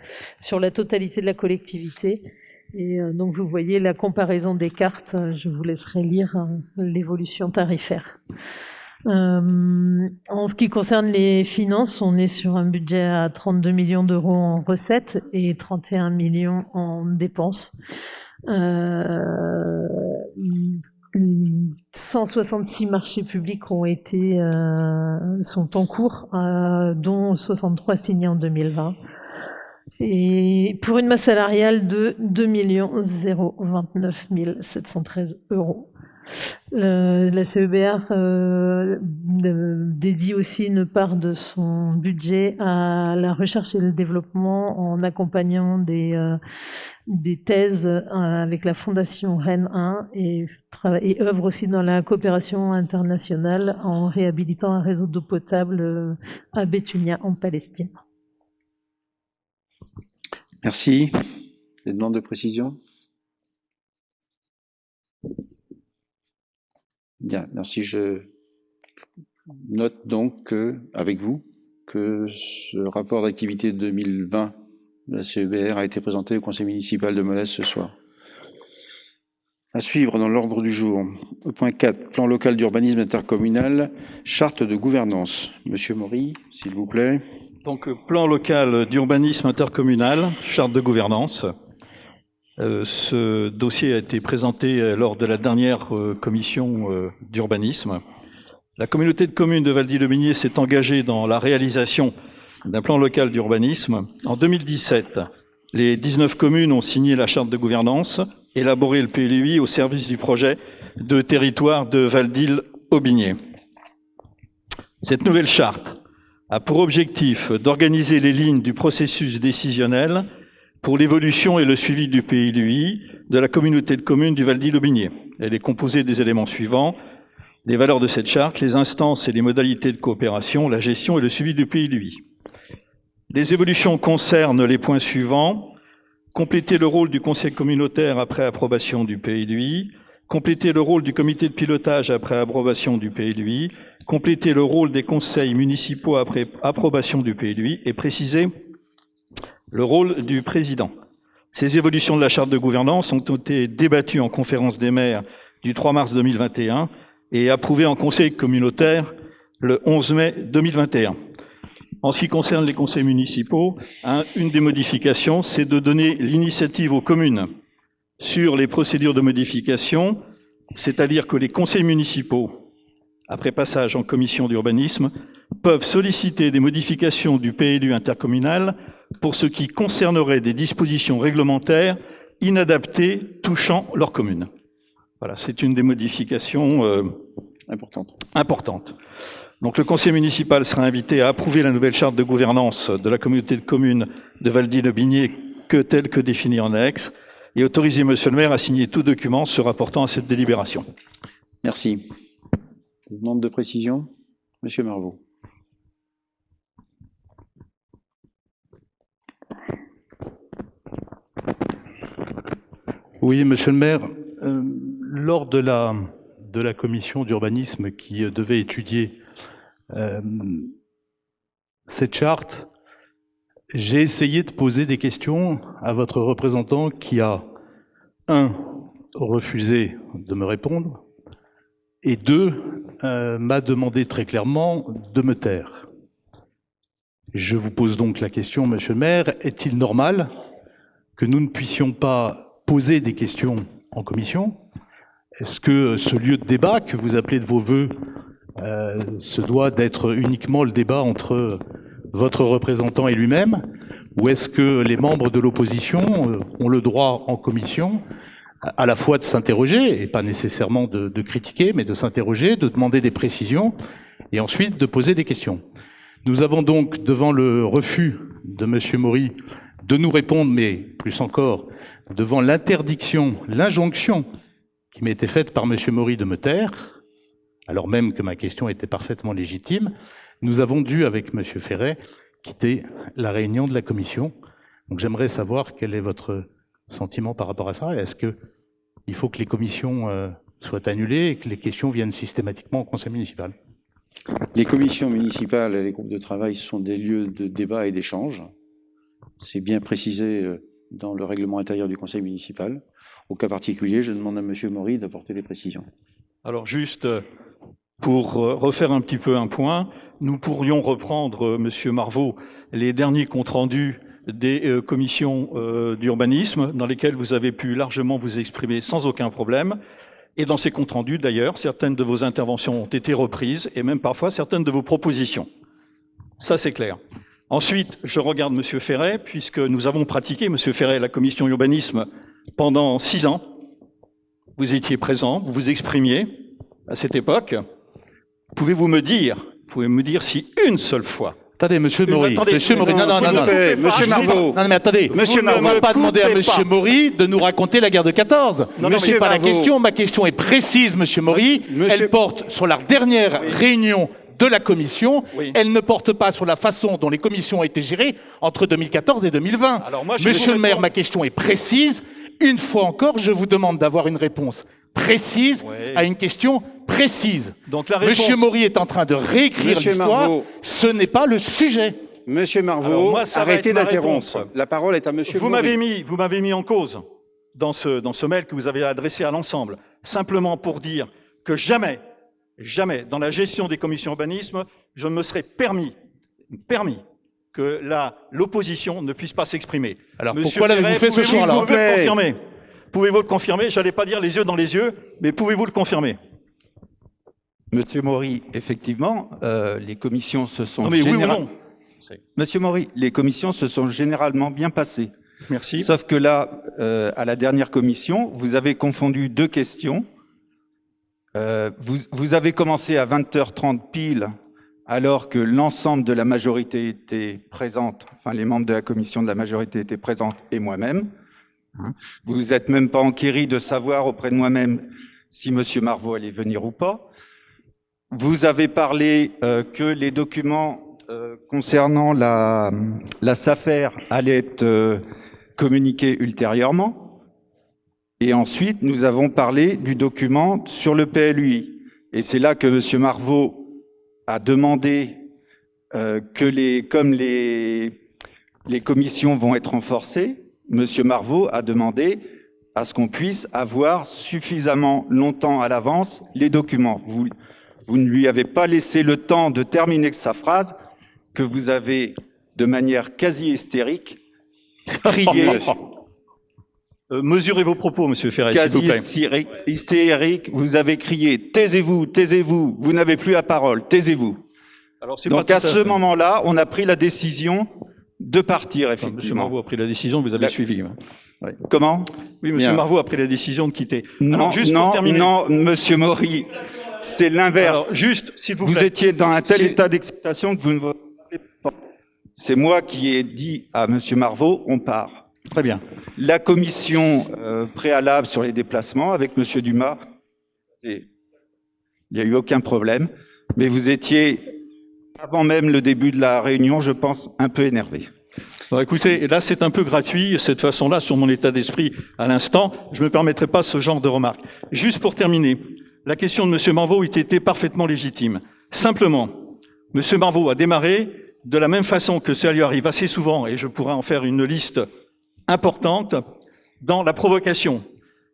la collectivité. Et donc vous voyez la comparaison des cartes, je vous laisserai lire l'évolution tarifaire. En ce qui concerne les finances, on est sur un budget à 32 millions d'euros en recettes et 31 millions en dépenses. 166 marchés publics sont en cours, dont 63 signés en 2020. Et pour une masse salariale de 2 029 713 €. La CEBR dédie aussi une part de son budget à la recherche et le développement en accompagnant des thèses avec la Fondation Rennes 1 et œuvre aussi dans la coopération internationale en réhabilitant un réseau d'eau potable à Béthunia en Palestine. Merci. Des demandes de précision? Bien, merci. Je note donc avec vous que ce rapport d'activité 2020 de la CEBR a été présenté au conseil municipal de Molès ce soir. À suivre dans l'ordre du jour, point 4, plan local d'urbanisme intercommunal, charte de gouvernance. Monsieur Maury, s'il vous plaît. Donc, plan local d'urbanisme intercommunal, charte de gouvernance. Ce dossier a été présenté lors de la dernière commission d'urbanisme. La communauté de communes de Valdy-le-Binier s'est engagée dans la réalisation d'un plan local d'urbanisme. En 2017, les 19 communes ont signé la charte de gouvernance, élaboré le PLUI au service du projet de territoire de Valdy-le-Binier. Cette nouvelle charte a pour objectif d'organiser les lignes du processus décisionnel pour l'évolution et le suivi du PLUI de la communauté de communes du Valdy-le-Binier. Elle est composée des éléments suivants: les valeurs de cette charte, les instances et les modalités de coopération, la gestion et le suivi du PLUI. Les évolutions concernent les points suivants: compléter le rôle du conseil communautaire après approbation du PLUI, compléter le rôle du comité de pilotage après approbation du PLUI, compléter le rôle des conseils municipaux après approbation du PLUI et préciser le rôle du président. Ces évolutions de la charte de gouvernance ont été débattues en conférence des maires du 3 mars 2021 et approuvées en conseil communautaire le 11 mai 2021. En ce qui concerne les conseils municipaux, une des modifications, c'est de donner l'initiative aux communes sur les procédures de modification, c'est-à-dire que les conseils municipaux, après passage en commission d'urbanisme, peuvent solliciter des modifications du PLU intercommunal pour ce qui concernerait des dispositions réglementaires inadaptées touchant leur commune. Voilà, c'est une des modifications importantes. Donc le conseil municipal sera invité à approuver la nouvelle charte de gouvernance de la communauté de communes de Valdy-le-Binier telle que définie en annexe et autoriser monsieur le maire à signer tout document se rapportant à cette délibération. Merci. Demande de précision, monsieur Marvaux. Oui, monsieur le maire, lors de la commission d'urbanisme qui devait étudier cette charte, j'ai essayé de poser des questions à votre représentant qui a, 1, refusé de me répondre, et 2, m'a demandé très clairement de me taire. Je vous pose donc la question, Monsieur le maire, est-il normal que nous ne puissions pas poser des questions en commission? Est-ce que ce lieu de débat que vous appelez de vos vœux se doit d'être uniquement le débat entre votre représentant et lui-même? Ou est-ce que les membres de l'opposition ont le droit en commission à la fois de s'interroger, et pas nécessairement de critiquer, mais de s'interroger, de demander des précisions, et ensuite de poser des questions? Nous avons donc, devant le refus de M. Maury de nous répondre, mais plus encore, devant l'interdiction, l'injonction qui m'a été faite par M. Maury de me taire, alors même que ma question était parfaitement légitime, nous avons dû, avec M. Ferret, quitter la réunion de la commission. Donc j'aimerais savoir quel est votre sentiment par rapport à ça. Est-ce qu'il faut que les commissions soient annulées et que les questions viennent systématiquement au conseil municipal? Les commissions municipales et les groupes de travail sont des lieux de débat et d'échange. C'est bien précisé dans le règlement intérieur du conseil municipal. Au cas particulier, je demande à M. Maury d'apporter les précisions. Alors juste pour refaire un petit peu un point, nous pourrions reprendre, Monsieur Marvaux, les derniers comptes rendus des commissions d'urbanisme dans lesquelles vous avez pu largement vous exprimer sans aucun problème. Et dans ces comptes rendus, d'ailleurs, certaines de vos interventions ont été reprises et même parfois certaines de vos propositions. Ça, c'est clair. Ensuite, je regarde Monsieur Ferret, puisque nous avons pratiqué, Monsieur Ferret, la commission urbanisme pendant 6 ans. Vous étiez présent, vous vous exprimiez à cette époque. Pouvez-vous me dire si une seule fois... Attendez, Monsieur Maury. Monsieur Maury, non. Monsieur Marvaux. Non, mais attendez. Monsieur Marvaux. On ne va pas demander à Monsieur Maury de nous raconter la guerre de 14. C'est pas la question. Ma question est précise, Monsieur Maury. Elle porte sur la dernière réunion de la commission. Oui. Elle ne porte pas sur la façon dont les commissions ont été gérées entre 2014 et 2020. Alors moi, Monsieur le maire, ma question est précise. Une fois encore, je vous demande d'avoir une réponse précise à une question précise. Donc la réponse... Monsieur Maury est en train de réécrire l'histoire. Ce n'est pas le sujet. Monsieur Marvaux, arrêtez d'interrompre. La parole est à Monsieur Maury. Vous m'avez mis en cause dans ce mail que vous avez adressé à l'ensemble, simplement pour dire que jamais, dans la gestion des commissions urbanisme, je ne me serais permis que l'opposition ne puisse pas s'exprimer. Alors pourquoi l'avez-vous fait ce soir-là? Pouvez-vous le confirmer? Je n'allais pas dire les yeux dans les yeux, mais pouvez-vous le confirmer? Monsieur Maury, effectivement, les commissions se sont... Non mais oui ou non? Monsieur Maury, les commissions se sont généralement bien passées. Merci. Sauf que là, à la dernière commission, vous avez confondu 2 questions. Vous avez commencé à 20h30 pile, alors que l'ensemble de la majorité était présente, enfin les membres de la commission de la majorité étaient présents et moi-même. Vous vous êtes même pas enquéri de savoir auprès de moi-même si Monsieur Marvaux allait venir ou pas. Vous avez parlé que les documents concernant la SAFER allaient être communiqués ultérieurement. Et ensuite, nous avons parlé du document sur le PLUI. Et c'est là que Monsieur Marvaux a demandé comme les commissions vont être renforcées, Monsieur Marvaux a demandé à ce qu'on puisse avoir suffisamment longtemps à l'avance les documents. Vous ne lui avez pas laissé le temps de terminer sa phrase, que vous avez, de manière quasi hystérique, crié. Mesurez vos propos, Monsieur Ferret, s'il vous plaît. Quasi hystérique, vous avez crié « Taisez-vous, taisez-vous, vous n'avez plus la parole, taisez-vous ». Donc à ce moment-là, on a pris la décision de partir, effectivement. Monsieur Marvaux a pris la décision, vous avez suivi. Oui. Comment? Oui, Monsieur Marvaux a pris la décision de quitter. Non, non, Monsieur Maury, c'est l'inverse. Alors, juste, s'il vous plaît. Vous étiez dans un tel état d'excitation que vous ne vous rappelez pas. C'est moi qui ai dit à Monsieur Marvaux, on part. Très bien. La commission préalable sur les déplacements avec Monsieur Dumas, il n'y a eu aucun problème, mais vous étiez, avant même le début de la réunion, je pense, un peu énervé. Bon, écoutez, là c'est un peu gratuit, cette façon-là, sur mon état d'esprit à l'instant, je ne me permettrai pas ce genre de remarques. Juste pour terminer, la question de M. Marvaux était parfaitement légitime. Simplement, M. Marvaux a démarré de la même façon que ça lui arrive assez souvent, et je pourrais en faire une liste importante, dans la provocation.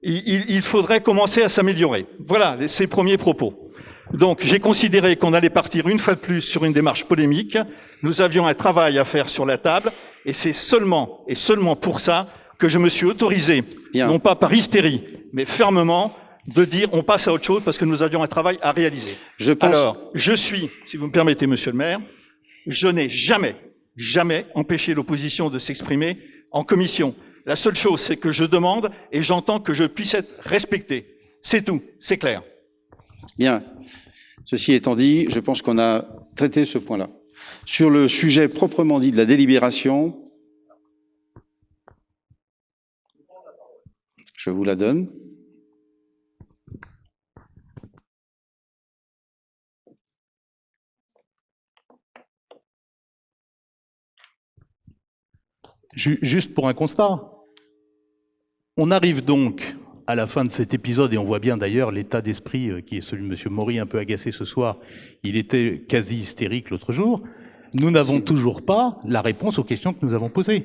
Il faudrait commencer à s'améliorer. Voilà ses premiers propos. Donc, j'ai considéré qu'on allait partir une fois de plus sur une démarche polémique. Nous avions un travail à faire sur la table, et c'est seulement et seulement pour ça que je me suis autorisé, non pas par hystérie, mais fermement, de dire on passe à autre chose parce que nous avions un travail à réaliser. Alors, je suis, si vous me permettez, monsieur le maire, je n'ai jamais empêché l'opposition de s'exprimer en commission. La seule chose, c'est que je demande et j'entends que je puisse être respecté. C'est tout, c'est clair. Bien. Ceci étant dit, je pense qu'on a traité ce point-là. Sur le sujet proprement dit de la délibération, je vous la donne. Juste pour un constat. On arrive donc à la fin de cet épisode, et on voit bien d'ailleurs l'état d'esprit qui est celui de M. Maury, un peu agacé ce soir. Il était quasi hystérique l'autre jour. Nous n'avons toujours pas la réponse aux questions que nous avons posées.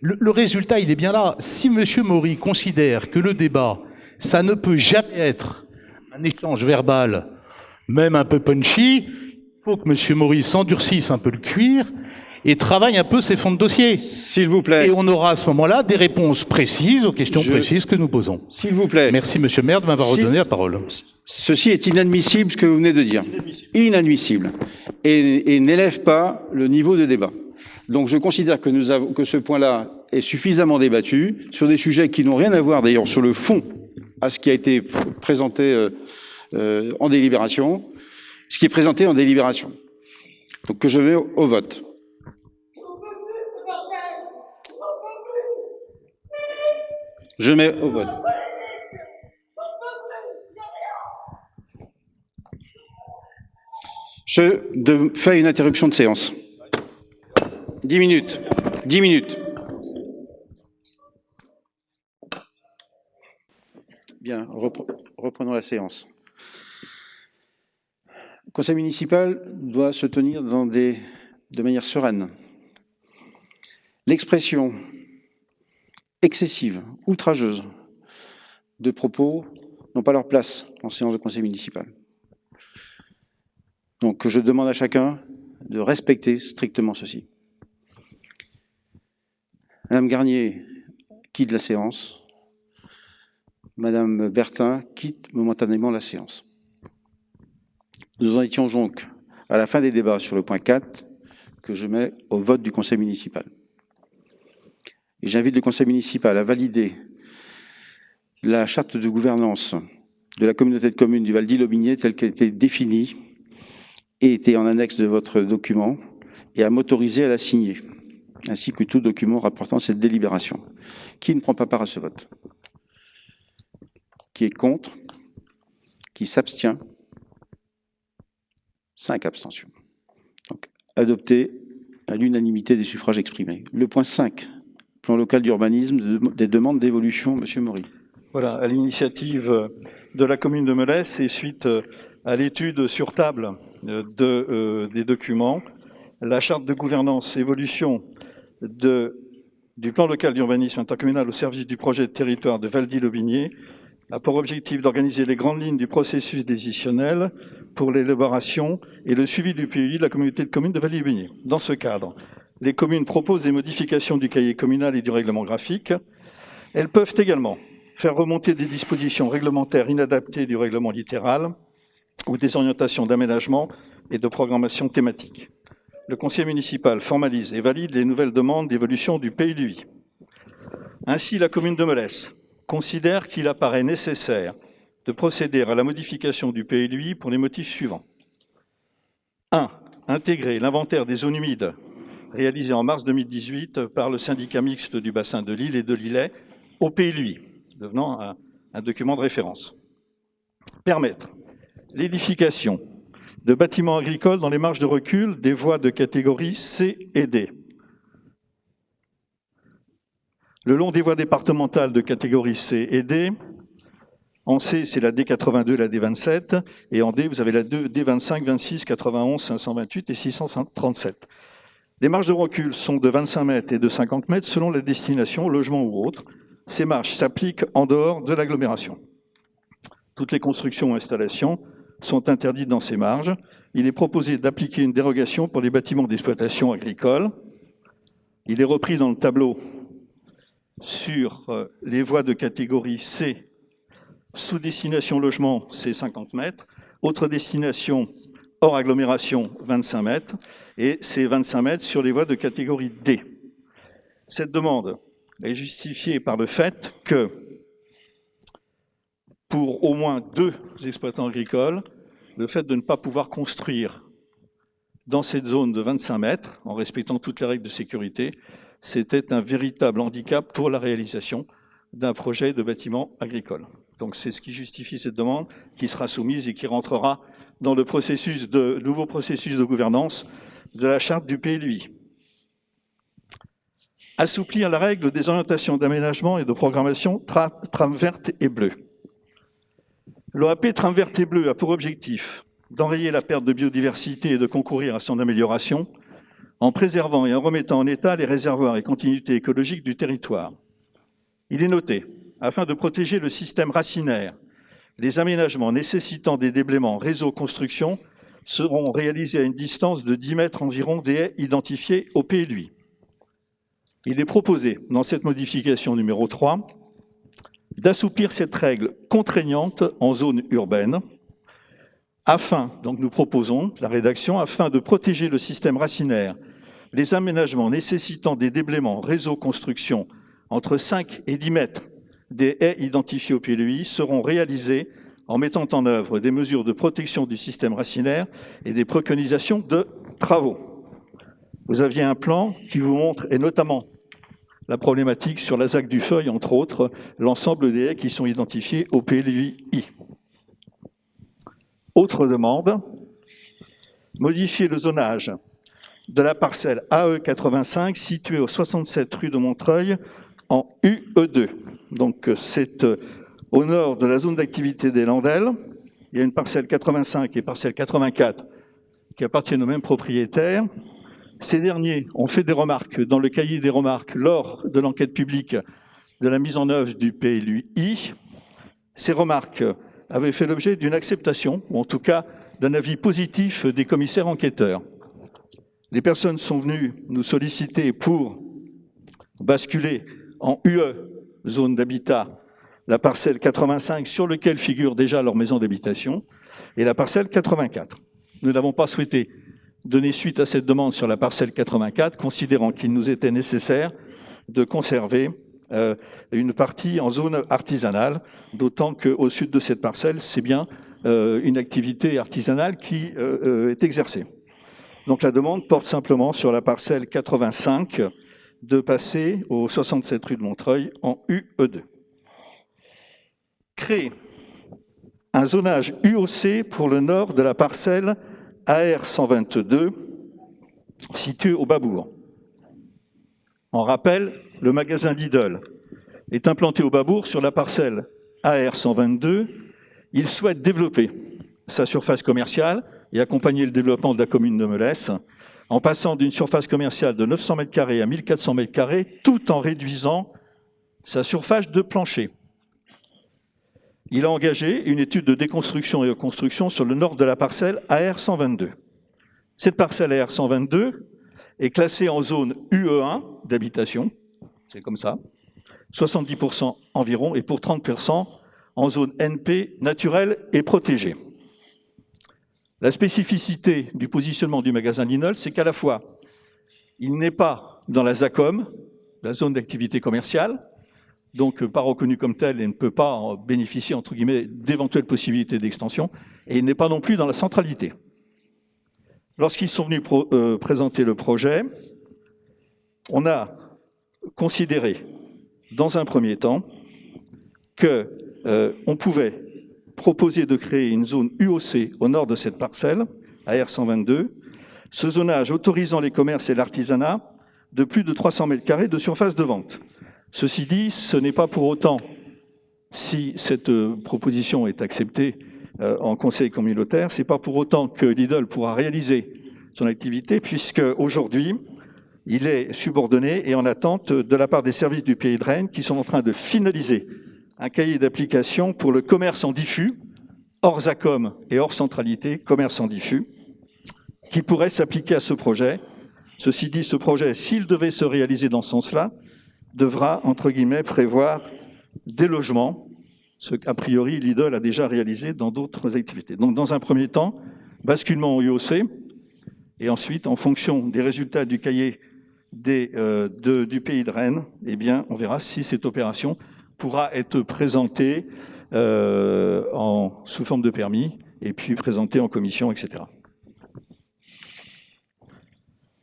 Le résultat, il est bien là. Si M. Maury considère que le débat, ça ne peut jamais être un échange verbal, même un peu punchy, il faut que M. Maury s'endurcisse un peu le cuir et travaille un peu ses fonds de dossier. S'il vous plaît. Et on aura à ce moment-là des réponses précises aux questions précises que nous posons. S'il vous plaît. Merci, monsieur le maire, de m'avoir redonné la parole. Ceci est inadmissible, ce que vous venez de dire. Inadmissible. Et n'élève pas le niveau de débat. Donc je considère que ce point-là est suffisamment débattu sur des sujets qui n'ont rien à voir d'ailleurs sur le fond à ce qui a été présenté en délibération, ce qui est présenté en délibération. Donc que je vais au vote. Je mets au vote. Je fais une interruption de séance. 10 minutes. 10 minutes. Bien, reprenons la séance. Le conseil municipal doit se tenir de manière sereine. L'expression excessive, outrageuse de propos n'ont pas leur place en séance de conseil municipal. Donc je demande à chacun de respecter strictement ceci. Madame Garnier quitte la séance. Madame Bertin quitte momentanément la séance. Nous en étions donc à la fin des débats sur le point 4 que je mets au vote du conseil municipal. Et j'invite le conseil municipal à valider la charte de gouvernance de la communauté de communes du Val-d'Ille-Aubigné telle qu'elle a été définie et était en annexe de votre document et à m'autoriser à la signer, ainsi que tout document rapportant cette délibération. Qui ne prend pas part à ce vote? Qui est contre? Qui s'abstient? 5 abstentions. Donc, adopté à l'unanimité des suffrages exprimés. Le point 5. Plan local d'urbanisme, des demandes d'évolution, Monsieur Maury. Voilà, à l'initiative de la commune de Melesse et suite à l'étude sur table des documents, la charte de gouvernance évolution du plan local d'urbanisme intercommunal au service du projet de territoire de Val-d'Ille-Aubigné a pour objectif d'organiser les grandes lignes du processus décisionnel pour l'élaboration et le suivi du PLUI de la communauté de communes de Val-d'Ille-Aubigné. Dans ce cadre, les communes proposent des modifications du cahier communal et du règlement graphique. Elles peuvent également faire remonter des dispositions réglementaires inadaptées du règlement littéral ou des orientations d'aménagement et de programmation thématique. Le conseil municipal formalise et valide les nouvelles demandes d'évolution du PLUI. Ainsi, la commune de Melesse considère qu'il apparaît nécessaire de procéder à la modification du PLUI pour les motifs suivants. 1. Intégrer l'inventaire des zones humides réalisé en mars 2018 par le syndicat mixte du bassin de l'Île et de l'Îlet au PLUI, devenant un document de référence. Permettre l'édification de bâtiments agricoles dans les marges de recul des voies de catégorie C et D. Le long des voies départementales de catégorie C et D, en C, c'est la D82 et la D27, et en D, vous avez la D25, 26, 91, 528 et 637. Les marges de recul sont de 25 mètres et de 50 mètres selon la destination, logement ou autre. Ces marges s'appliquent en dehors de l'agglomération. Toutes les constructions ou installations sont interdites dans ces marges. Il est proposé d'appliquer une dérogation pour les bâtiments d'exploitation agricole. Il est repris dans le tableau sur les voies de catégorie C, sous destination logement, c'est 50 mètres, autre destination hors agglomération, 25 mètres, et c'est 25 mètres sur les voies de catégorie D. Cette demande est justifiée par le fait que, pour au moins 2 exploitants agricoles, le fait de ne pas pouvoir construire dans cette zone de 25 mètres, en respectant toutes les règles de sécurité, c'était un véritable handicap pour la réalisation d'un projet de bâtiment agricole. Donc c'est ce qui justifie cette demande qui sera soumise et qui rentrera dans le nouveau processus de gouvernance de la charte du PLUI. Assouplir la règle des orientations d'aménagement et de programmation trame verte et bleue. L'OAP trame verte et bleue a pour objectif d'enrayer la perte de biodiversité et de concourir à son amélioration en préservant et en remettant en état les réservoirs et continuités écologiques du territoire. Il est noté, afin de protéger le système racinaire, les aménagements nécessitant des déblaiements réseau construction seront réalisés à une distance de 10 mètres environ des haies identifiées au PLUI. Il est proposé, dans cette modification numéro 3, d'assouplir cette règle contraignante en zone urbaine, donc nous proposons la rédaction, afin de protéger le système racinaire, les aménagements nécessitant des déblaiements réseau construction entre 5 et 10 mètres des haies identifiées au PLUI seront réalisés en mettant en œuvre des mesures de protection du système racinaire et des préconisations de travaux. Vous aviez un plan qui vous montre, et notamment la problématique sur la ZAC du Feuil, entre autres, l'ensemble des haies qui sont identifiées au PLUI. Autre demande, modifier le zonage de la parcelle AE85 située au 67 rue de Montreuil en UE2. Donc c'est au nord de la zone d'activité des Landelles. Il y a une parcelle 85 et parcelle 84 qui appartiennent aux mêmes propriétaires. Ces derniers ont fait des remarques dans le cahier des remarques lors de l'enquête publique de la mise en œuvre du PLUI. Ces remarques avaient fait l'objet d'une acceptation, ou en tout cas d'un avis positif des commissaires enquêteurs. Les personnes sont venues nous solliciter pour basculer en UE, zone d'habitat, la parcelle 85 sur laquelle figure déjà leur maison d'habitation, et la parcelle 84. Nous n'avons pas souhaité donner suite à cette demande sur la parcelle 84, considérant qu'il nous était nécessaire de conserver une partie en zone artisanale, d'autant qu'au sud de cette parcelle, c'est bien une activité artisanale qui est exercée. Donc la demande porte simplement sur la parcelle 85 de passer au 67 rue de Montreuil en UE2. Créer un zonage UOC pour le nord de la parcelle AR122 située au Babourg. En rappel, le magasin Lidl est implanté au Babourg sur la parcelle AR122. Il souhaite développer sa surface commerciale et accompagner le développement de la commune de Melesse en passant d'une surface commerciale de 900 m² à 1400 m², tout en réduisant sa surface de plancher. Il a engagé une étude de déconstruction et reconstruction sur le nord de la parcelle AR122. Cette parcelle AR122 est classée en zone UE1 d'habitation, c'est comme ça, 70% environ, et pour 30% en zone NP naturelle et protégée. La spécificité du positionnement du magasin Lidl, c'est qu'à la fois, il n'est pas dans la ZACOM, la zone d'activité commerciale, donc pas reconnu comme tel et ne peut pas bénéficier, entre guillemets, d'éventuelles possibilités d'extension, et il n'est pas non plus dans la centralité. Lorsqu'ils sont venus présenter le projet, on a considéré, dans un premier temps, qu'on pouvait proposer de créer une zone UOC au nord de cette parcelle, AR122, ce zonage autorisant les commerces et l'artisanat de plus de 300 m² de surface de vente. Ceci dit, ce n'est pas pour autant, si cette proposition est acceptée en conseil communautaire, c'est pas pour autant que Lidl pourra réaliser son activité, puisque aujourd'hui, il est subordonné et en attente de la part des services du Pays de Rennes qui sont en train de finaliser un cahier d'application pour le commerce en diffus hors ZACOM et hors centralité, commerce en diffus, qui pourrait s'appliquer à ce projet. Ceci dit, ce projet, s'il devait se réaliser dans ce sens-là, devra, entre guillemets, prévoir des logements, ce qu'a priori Lidl a déjà réalisé dans d'autres activités. Donc, dans un premier temps, basculement au UOC, et ensuite, en fonction des résultats du cahier du pays de Rennes, eh bien, on verra si cette opération pourra être présentée sous forme de permis, et puis présentée en commission, etc.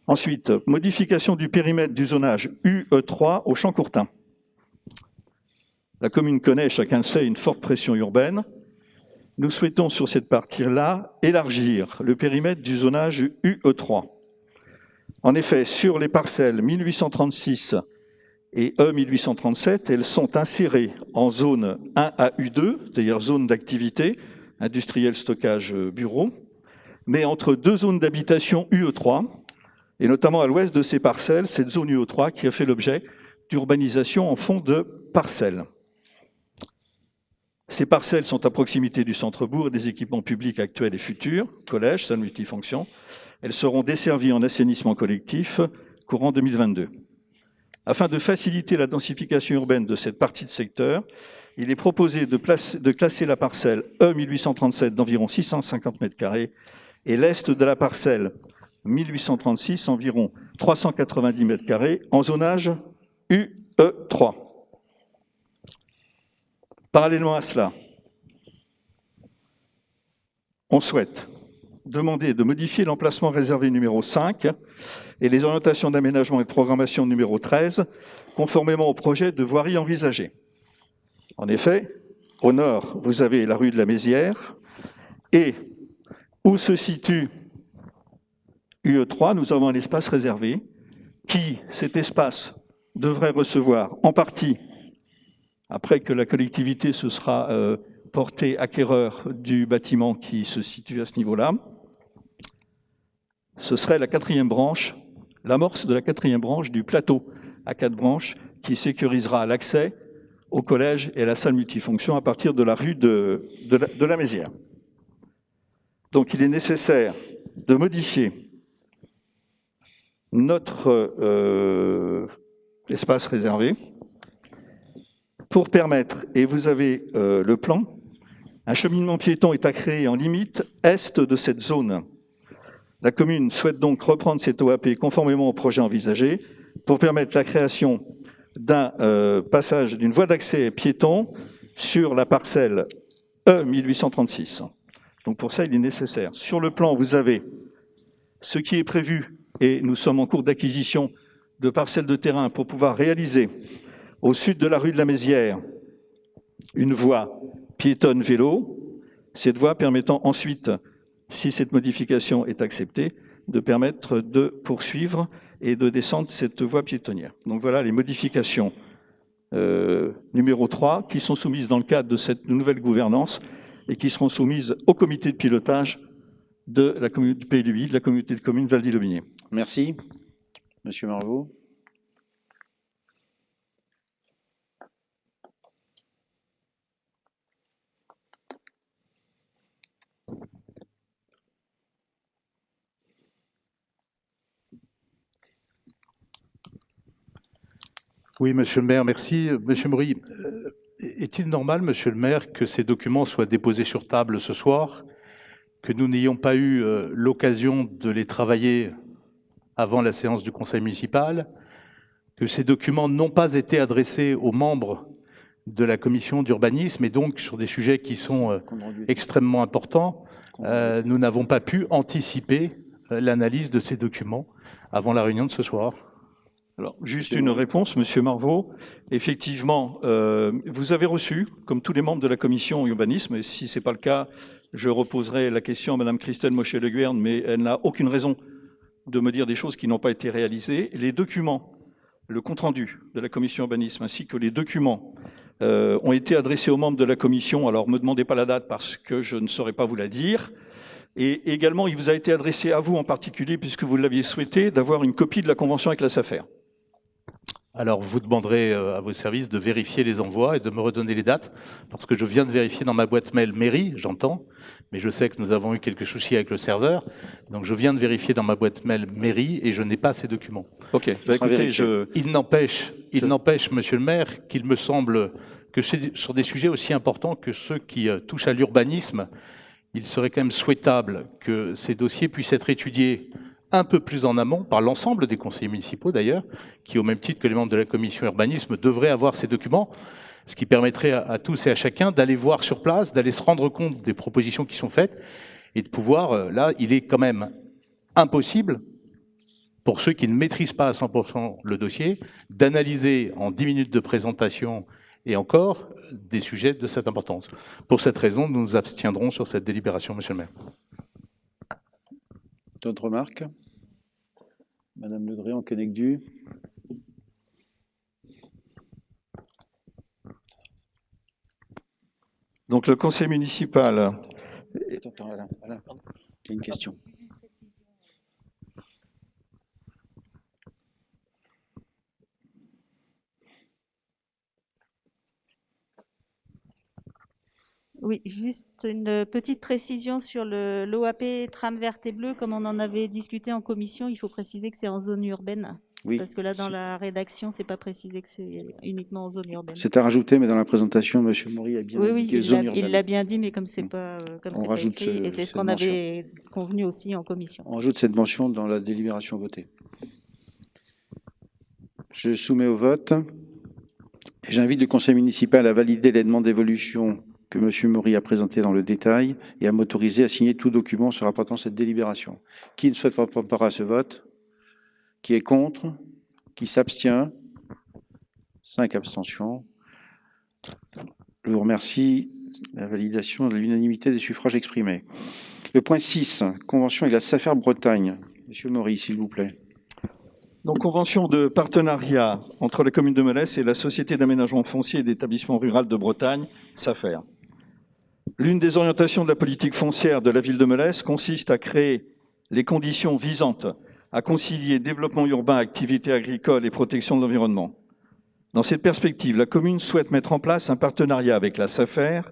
Ensuite, modification du périmètre du zonage UE3 au Champ-Courtin. La commune connaît, chacun le sait, une forte pression urbaine. Nous souhaitons sur cette partie-là élargir le périmètre du zonage UE3. En effet, sur les parcelles 1836 et E1837, elles sont insérées en zone 1 à U2, c'est-à-dire zone d'activité, industriel, stockage, bureau, mais entre deux zones d'habitation UE3, et notamment à l'ouest de ces parcelles, cette zone UE3 qui a fait l'objet d'urbanisation en fond de parcelles. Ces parcelles sont à proximité du centre-bourg et des équipements publics actuels et futurs, collèges, salles multifonctions. Elles seront desservies en assainissement collectif courant 2022. Afin de faciliter la densification urbaine de cette partie de secteur, il est proposé de classer la parcelle E1837 d'environ 650 m² et l'est de la parcelle 1836, environ 390 m², en zonage UE3. Parallèlement à cela, on souhaite demander de modifier l'emplacement réservé numéro 5 et les orientations d'aménagement et de programmation numéro 13, conformément au projet de voirie envisagé. En effet, au nord, vous avez la rue de la Mézière, et où se situe UE3, nous avons un espace réservé qui, cet espace, devrait recevoir en partie, après que la collectivité se sera portée acquéreur du bâtiment qui se situe à ce niveau-là, ce serait la 4e branche, l'amorce de la 4e branche du plateau à 4 branches qui sécurisera l'accès au collège et à la salle multifonction à partir de la rue de la Mézière. Donc il est nécessaire de modifier notre espace réservé pour permettre, et vous avez le plan, un cheminement piéton est à créer en limite est de cette zone. La commune souhaite donc reprendre cette OAP conformément au projet envisagé pour permettre la création d'un passage d'une voie d'accès piéton sur la parcelle E1836. Donc pour ça, il est nécessaire. Sur le plan, vous avez ce qui est prévu, et nous sommes en cours d'acquisition de parcelles de terrain pour pouvoir réaliser au sud de la rue de la Mézière une voie piétonne vélo, cette voie permettant ensuite, si cette modification est acceptée, de permettre de poursuivre et de descendre cette voie piétonnière. Donc voilà les modifications numéro 3 qui sont soumises dans le cadre de cette nouvelle gouvernance et qui seront soumises au comité de pilotage de la commune du Pays de Huy, de la communauté de communes Val-d'Ille-Aubigné. Merci. Monsieur Marvaux. Oui, monsieur le maire, merci. Monsieur Maury, est-il normal, monsieur le maire, que ces documents soient déposés sur table ce soir, que nous n'ayons pas eu l'occasion de les travailler avant la séance du conseil municipal, que ces documents n'ont pas été adressés aux membres de la commission d'urbanisme et donc sur des sujets qui sont extrêmement importants, nous n'avons pas pu anticiper l'analyse de ces documents avant la réunion de ce soir? Alors, juste une réponse, monsieur Marvaux. Effectivement, vous avez reçu, comme tous les membres de la commission urbanisme, et si ce n'est pas le cas, je reposerai la question à madame Christelle Mochet-Le Gouern, mais elle n'a aucune raison de me dire des choses qui n'ont pas été réalisées. Les documents, le compte-rendu de la commission urbanisme, ainsi que les documents ont été adressés aux membres de la commission. Alors, ne me demandez pas la date parce que je ne saurais pas vous la dire. Et également, il vous a été adressé à vous en particulier, puisque vous l'aviez souhaité, d'avoir une copie de la convention avec la SAFER. Alors, vous demanderez à vos services de vérifier les envois et de me redonner les dates, parce que je viens de vérifier dans ma boîte mail mairie, j'entends, mais je sais que nous avons eu quelques soucis avec le serveur, donc je viens de vérifier dans ma boîte mail mairie et je n'ai pas ces documents. Ok, bah, écoutez, Il n'empêche, monsieur le maire, qu'il me semble que sur des sujets aussi importants que ceux qui touchent à l'urbanisme, il serait quand même souhaitable que ces dossiers puissent être étudiés un peu plus en amont par l'ensemble des conseillers municipaux d'ailleurs, qui au même titre que les membres de la commission urbanisme devraient avoir ces documents, ce qui permettrait à tous et à chacun d'aller voir sur place, d'aller se rendre compte des propositions qui sont faites et de pouvoir, là, il est quand même impossible pour ceux qui ne maîtrisent pas à 100% le dossier, d'analyser en 10 minutes de présentation et encore des sujets de cette importance. Pour cette raison, nous nous abstiendrons sur cette délibération, monsieur le maire. D'autres remarques? Madame Le Drian, Kennec-Du. Donc le conseil municipal... Attends, voilà. Il y a une question. Oui, juste une petite précision sur l'OAP tram verte et bleue. Comme on en avait discuté en commission, il faut préciser que c'est en zone urbaine. Oui, parce que là, dans la rédaction, c'est pas précisé que c'est uniquement en zone urbaine. C'est à rajouter, mais dans la présentation, M. Maury a bien indiqué zone urbaine. Il l'a bien dit, mais comme c'est pas on rajoute écrit, et c'est ce qu'on avait convenu aussi en commission. On rajoute cette mention dans la délibération votée. Je soumets au vote. J'invite le conseil municipal à valider les demandes d'évolution que M. Maury a présenté dans le détail et à m'autoriser à signer tout document se rapportant à cette délibération. Qui ne souhaite pas prendre part à ce vote? Qui est contre? Qui s'abstient? 5 abstentions. Je vous remercie de la validation de l'unanimité des suffrages exprimés. Le point 6, convention avec la SAFER Bretagne. M. Maury, s'il vous plaît. Donc, convention de partenariat entre la commune de Melesse et la Société d'aménagement foncier et d'établissement rural de Bretagne, SAFER. L'une des orientations de la politique foncière de la ville de Melesse consiste à créer les conditions visantes à concilier développement urbain, activité agricole et protection de l'environnement. Dans cette perspective, la commune souhaite mettre en place un partenariat avec la SAFER,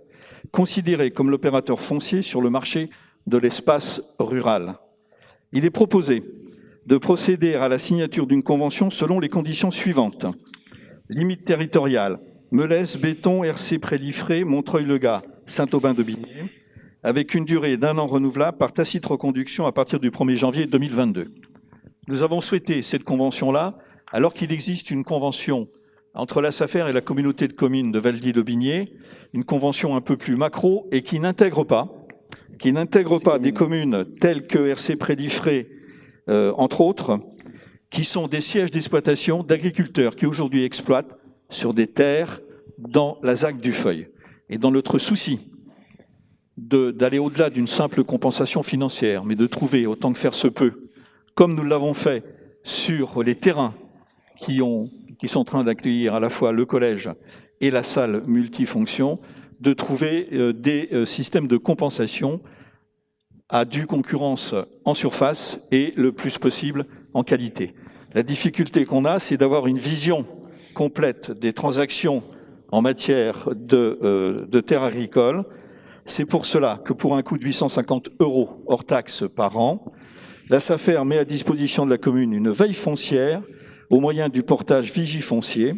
considérée comme l'opérateur foncier sur le marché de l'espace rural. Il est proposé de procéder à la signature d'une convention selon les conditions suivantes. Limite territoriale, Melesse, Béton, RC Prélifré, Montreuil-le-Gard, Saint-Aubin-de-Bigné, avec une durée d'1 an renouvelable par tacite reconduction à partir du 1er janvier 2022. Nous avons souhaité cette convention-là, alors qu'il existe une convention entre la SAFER et la communauté de communes de Valdy-le-Bigné, une convention un peu plus macro et qui n'intègre pas des communes telles que RC Prélifré, entre autres, qui sont des sièges d'exploitation d'agriculteurs qui aujourd'hui exploitent sur des terres dans la ZAC du Feuil. Et dans notre souci d'aller au-delà d'une simple compensation financière, mais de trouver, autant que faire se peut, comme nous l'avons fait sur les terrains qui sont en train d'accueillir à la fois le collège et la salle multifonction, de trouver des systèmes de compensation à due concurrence en surface et le plus possible en qualité. La difficulté qu'on a, c'est d'avoir une vision complète des transactions en matière de terres agricoles. C'est pour cela que pour un coût de 850 € hors taxe par an, la SAFER met à disposition de la commune une veille foncière au moyen du portage Vigifoncier.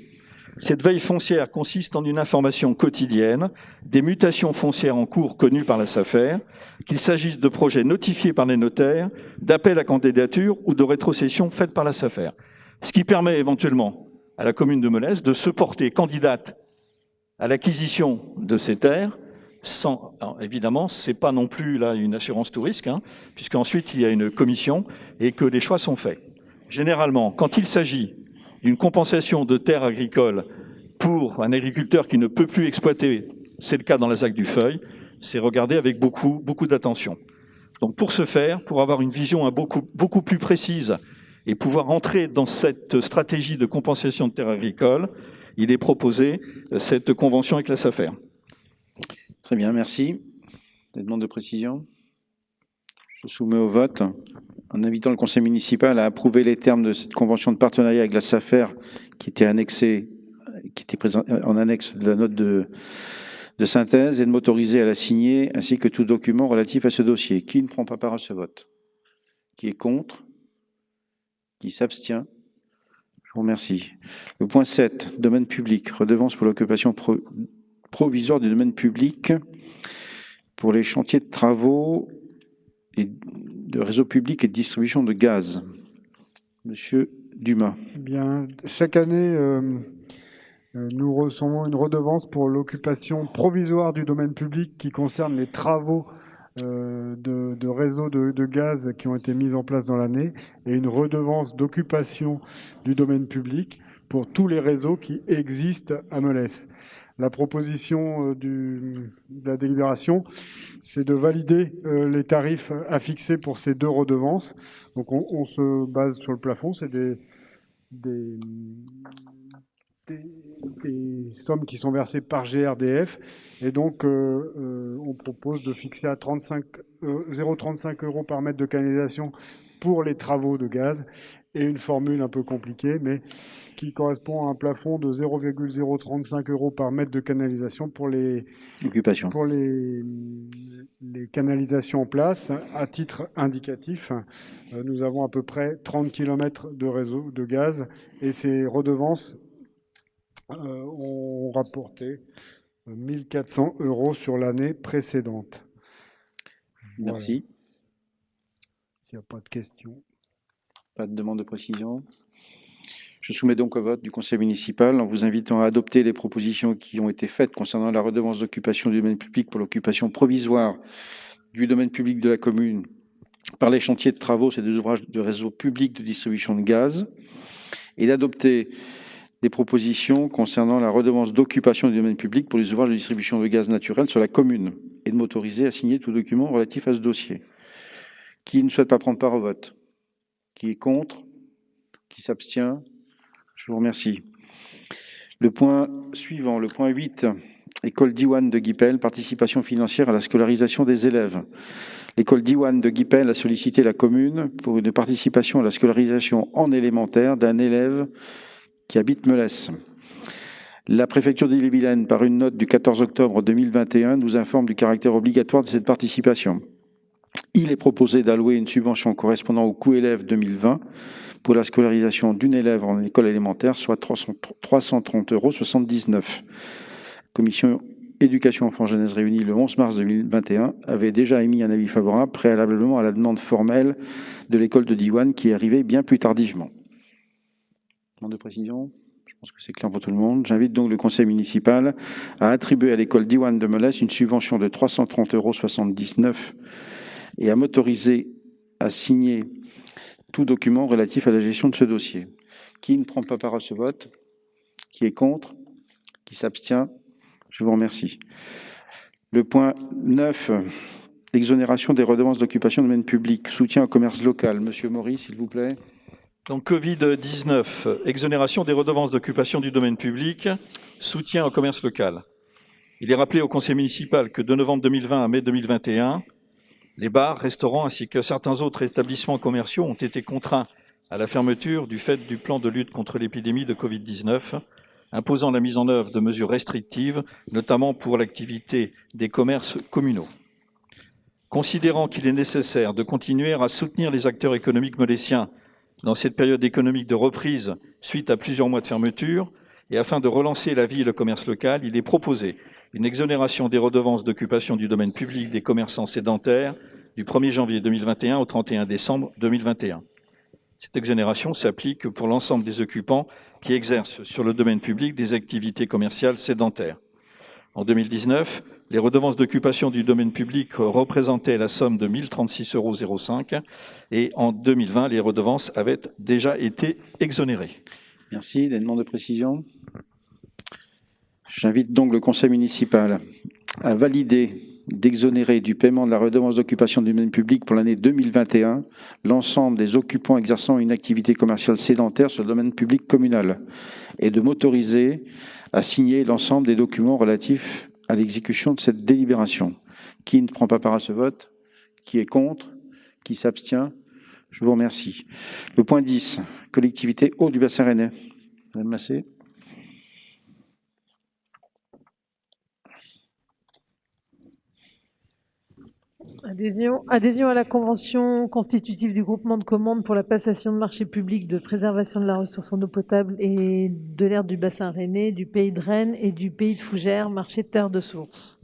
Cette veille foncière consiste en une information quotidienne des mutations foncières en cours connues par la SAFER, qu'il s'agisse de projets notifiés par les notaires, d'appels à candidature ou de rétrocessions faites par la SAFER. Ce qui permet éventuellement à la commune de Melesse de se porter candidate à l'acquisition de ces terres sans, alors évidemment, c'est pas non plus là une assurance tout risque, puisqu'ensuite il y a une commission et que les choix sont faits. Généralement, quand il s'agit d'une compensation de terres agricoles pour un agriculteur qui ne peut plus exploiter, c'est le cas dans la ZAC du Feuil, c'est regardé avec beaucoup d'attention. Donc pour ce faire, pour avoir une vision beaucoup plus précise et pouvoir entrer dans cette stratégie de compensation de terres agricoles, il est proposé cette convention avec la SAFER. Très bien, merci. Des demandes de précision? Je soumets au vote. en invitant le conseil municipal à approuver les termes de cette convention de partenariat avec la SAFER qui était annexée, qui était présent en annexe de la note de synthèse, et de m'autoriser à la signer, ainsi que tout document relatif à ce dossier. Qui ne prend pas part à ce vote? Qui est contre? Qui s'abstient? Je vous remercie. Le point 7, domaine public, redevance pour l'occupation provisoire du domaine public pour les chantiers de travaux et de réseau public et de distribution de gaz. Monsieur Dumas. Eh bien, chaque année, nous recevons une redevance pour l'occupation provisoire du domaine public qui concerne les travaux de réseaux de gaz qui ont été mis en place dans l'année, et une redevance d'occupation du domaine public pour tous les réseaux qui existent à Melesse. La proposition de la délibération, c'est de valider les tarifs à fixer pour ces deux redevances. Donc on se base sur le plafond, c'est des sommes qui sont versées par GRDF, et donc on propose de fixer à 0,35 € par mètre de canalisation pour les travaux de gaz, et une formule un peu compliquée, mais qui correspond à un plafond de 0,035 € par mètre de canalisation pour les canalisations en place. À titre indicatif, nous avons à peu près 30 km de réseau de gaz, et ces redevances ont rapporté 1 400 € sur l'année précédente. Merci. Voilà. S'il n'y a pas de questions. Pas de demande de précision. Je soumets donc au vote du conseil municipal en vous invitant à adopter les propositions qui ont été faites concernant la redevance d'occupation du domaine public pour l'occupation provisoire du domaine public de la commune par les chantiers de travaux, c'est des ouvrages de réseau public de distribution de gaz, et d'adopter des propositions concernant la redevance d'occupation du domaine public pour les ouvrages de distribution de gaz naturel sur la commune, et de m'autoriser à signer tout document relatif à ce dossier. Qui ne souhaite pas prendre part au vote? Qui est contre? Qui s'abstient? Je vous remercie. Le point suivant, le point 8, école Diwan de Guipel, participation financière à la scolarisation des élèves. L'école Diwan de Guipel a sollicité la commune pour une participation à la scolarisation en élémentaire d'un élève qui habite Melesse. La préfecture d'Ille-et-Vilaine, par une note du 14 octobre 2021, nous informe du caractère obligatoire de cette participation. Il est proposé d'allouer une subvention correspondant au coût élève 2020 pour la scolarisation d'une élève en école élémentaire, soit 330,79 €. Commission éducation enfants jeunesse réunie le 11 mars 2021 avait déjà émis un avis favorable préalablement à la demande formelle de l'école de Diwan qui est arrivée bien plus tardivement. Demande de précision? Je pense que c'est clair pour tout le monde. J'invite donc le conseil municipal à attribuer à l'école Diwan de Melesse une subvention de 330,79 € et à m'autoriser à signer tout document relatif à la gestion de ce dossier. Qui ne prend pas part à ce vote? Qui est contre? Qui s'abstient? Je vous remercie. Le point 9, exonération des redevances d'occupation de domaine public, soutien au commerce local. Monsieur Maurice, s'il vous plaît. Donc Covid-19, exonération des redevances d'occupation du domaine public, soutien au commerce local. Il est rappelé au conseil municipal que de novembre 2020 à mai 2021, les bars, restaurants ainsi que certains autres établissements commerciaux ont été contraints à la fermeture du fait du plan de lutte contre l'épidémie de Covid-19, imposant la mise en œuvre de mesures restrictives, notamment pour l'activité des commerces communaux. Considérant qu'il est nécessaire de continuer à soutenir les acteurs économiques molésiens dans cette période économique de reprise suite à plusieurs mois de fermeture, et afin de relancer la vie et le commerce local, il est proposé une exonération des redevances d'occupation du domaine public des commerçants sédentaires du 1er janvier 2021 au 31 décembre 2021. Cette exonération s'applique pour l'ensemble des occupants qui exercent sur le domaine public des activités commerciales sédentaires. En 2019, les redevances d'occupation du domaine public représentaient la somme de 1 036,05 € et en 2020, les redevances avaient déjà été exonérées. Merci. Des demandes de précision? J'invite donc le conseil municipal à valider d'exonérer du paiement de la redevance d'occupation du domaine public pour l'année 2021 l'ensemble des occupants exerçant une activité commerciale sédentaire sur le domaine public communal et de m'autoriser à signer l'ensemble des documents relatifs à l'exécution de cette délibération. Qui ne prend pas part à ce vote? Qui est contre? Qui s'abstient? Je vous remercie. Le point 10, collectivité eau du bassin rennais. Madame Massé. Adhésion à la convention constitutive du groupement de commandes pour la passation de marchés publics de préservation de la ressource en eau potable et de l'air du bassin rennais, du pays de Rennes et du pays de Fougères, marché de terre de source.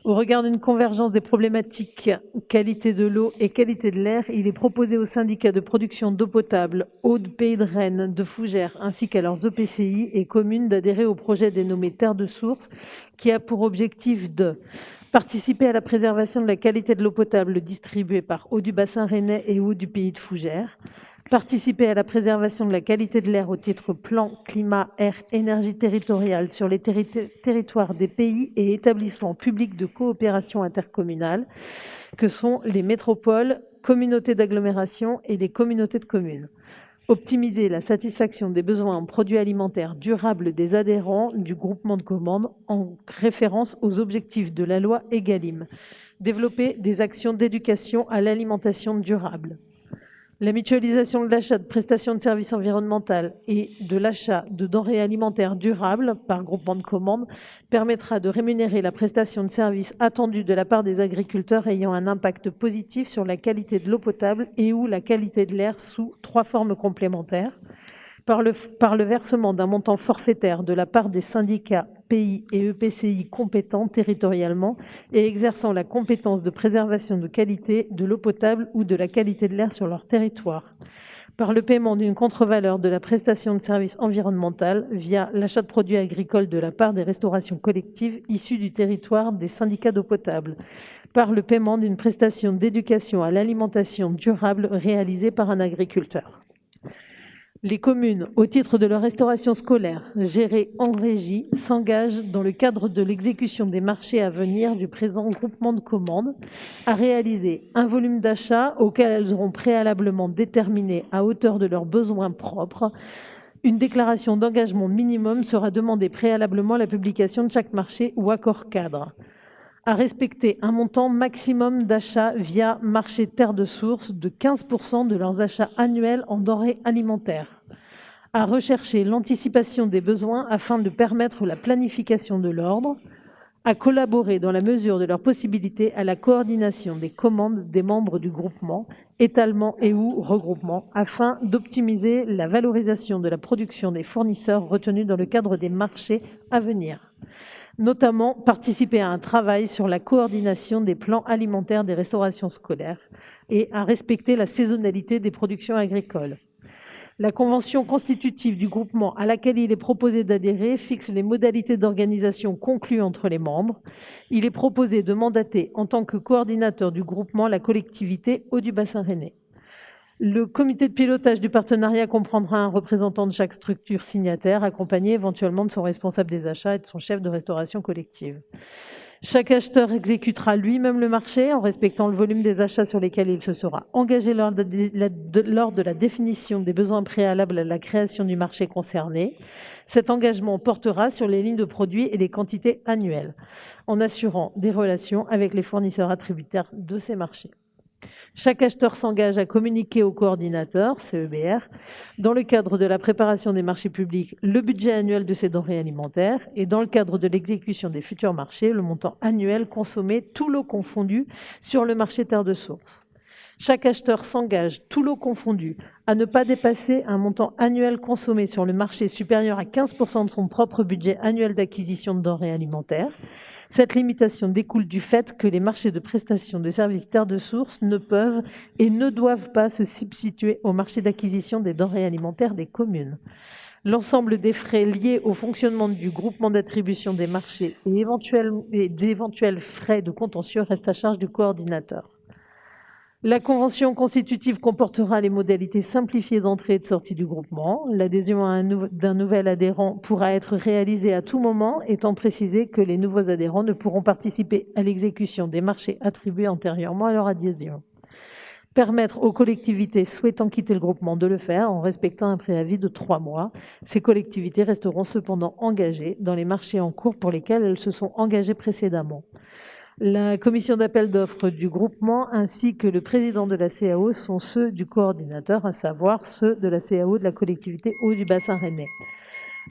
Au regard d'une convergence des problématiques qualité de l'eau et qualité de l'air, il est proposé aux syndicats de production d'eau potable, eau de pays de Rennes, de Fougères, ainsi qu'à leurs EPCI et communes d'adhérer au projet dénommé Terre de source, qui a pour objectif de participer à la préservation de la qualité de l'eau potable distribuée par Eau du bassin rennais et Eau du pays de Fougères, participer à la préservation de la qualité de l'air au titre plan, climat, air, énergie territoriale sur les territoires des pays et établissements publics de coopération intercommunale, que sont les métropoles, communautés d'agglomération et les communautés de communes. Optimiser la satisfaction des besoins en produits alimentaires durables des adhérents du groupement de commandes en référence aux objectifs de la loi Egalim. Développer des actions d'éducation à l'alimentation durable. La mutualisation de l'achat de prestations de services environnementaux et de l'achat de denrées alimentaires durables par groupement de commandes permettra de rémunérer la prestation de services attendue de la part des agriculteurs ayant un impact positif sur la qualité de l'eau potable et ou la qualité de l'air sous 3 formes complémentaires. Par le versement d'un montant forfaitaire de la part des syndicats, pays et EPCI compétents territorialement et exerçant la compétence de préservation de qualité de l'eau potable ou de la qualité de l'air sur leur territoire. Par le paiement d'une contre-valeur de la prestation de services environnementaux via l'achat de produits agricoles de la part des restaurations collectives issues du territoire des syndicats d'eau potable. Par le paiement d'une prestation d'éducation à l'alimentation durable réalisée par un agriculteur. Les communes, au titre de leur restauration scolaire, gérée en régie, s'engagent dans le cadre de l'exécution des marchés à venir du présent groupement de commandes à réaliser un volume d'achat auquel elles auront préalablement déterminé à hauteur de leurs besoins propres. Une déclaration d'engagement minimum sera demandée préalablement à la publication de chaque marché ou accord cadre. À respecter un montant maximum d'achat via marché terre de source de 15% de leurs achats annuels en denrées alimentaires. À rechercher l'anticipation des besoins afin de permettre la planification de l'ordre. À collaborer dans la mesure de leurs possibilités à la coordination des commandes des membres du groupement, étalement et ou regroupement, afin d'optimiser la valorisation de la production des fournisseurs retenus dans le cadre des marchés à venir. Notamment participer à un travail sur la coordination des plans alimentaires des restaurations scolaires et à respecter la saisonnalité des productions agricoles. La convention constitutive du groupement à laquelle il est proposé d'adhérer fixe les modalités d'organisation conclues entre les membres. Il est proposé de mandater en tant que coordinateur du groupement la collectivité Eau du bassin rennais. Le comité de pilotage du partenariat comprendra un représentant de chaque structure signataire, accompagné éventuellement de son responsable des achats et de son chef de restauration collective. Chaque acheteur exécutera lui-même le marché en respectant le volume des achats sur lesquels il se sera engagé lors de la définition des besoins préalables à la création du marché concerné. Cet engagement portera sur les lignes de produits et les quantités annuelles, en assurant des relations avec les fournisseurs attributaires de ces marchés. Chaque acheteur s'engage à communiquer au coordinateur, CEBR, dans le cadre de la préparation des marchés publics, le budget annuel de ces denrées alimentaires et dans le cadre de l'exécution des futurs marchés, le montant annuel consommé, tout lot confondu, sur le marché terre de source. Chaque acheteur s'engage, tout lot confondu, à ne pas dépasser un montant annuel consommé sur le marché supérieur à 15% de son propre budget annuel d'acquisition de denrées alimentaires. Cette limitation découle du fait que les marchés de prestation de services terre de source ne peuvent et ne doivent pas se substituer au marché d'acquisition des denrées alimentaires des communes. L'ensemble des frais liés au fonctionnement du groupement d'attribution des marchés et d'éventuels frais de contentieux restent à charge du coordinateur. La convention constitutive comportera les modalités simplifiées d'entrée et de sortie du groupement. L'adhésion d'un nouvel adhérent pourra être réalisée à tout moment, étant précisé que les nouveaux adhérents ne pourront participer à l'exécution des marchés attribués antérieurement à leur adhésion. Permettre aux collectivités souhaitant quitter le groupement de le faire en respectant un préavis de 3 mois. Ces collectivités resteront cependant engagées dans les marchés en cours pour lesquels elles se sont engagées précédemment. La commission d'appel d'offres du groupement ainsi que le président de la CAO sont ceux du coordinateur, à savoir ceux de la CAO de la collectivité Eau du Bassin Rennais.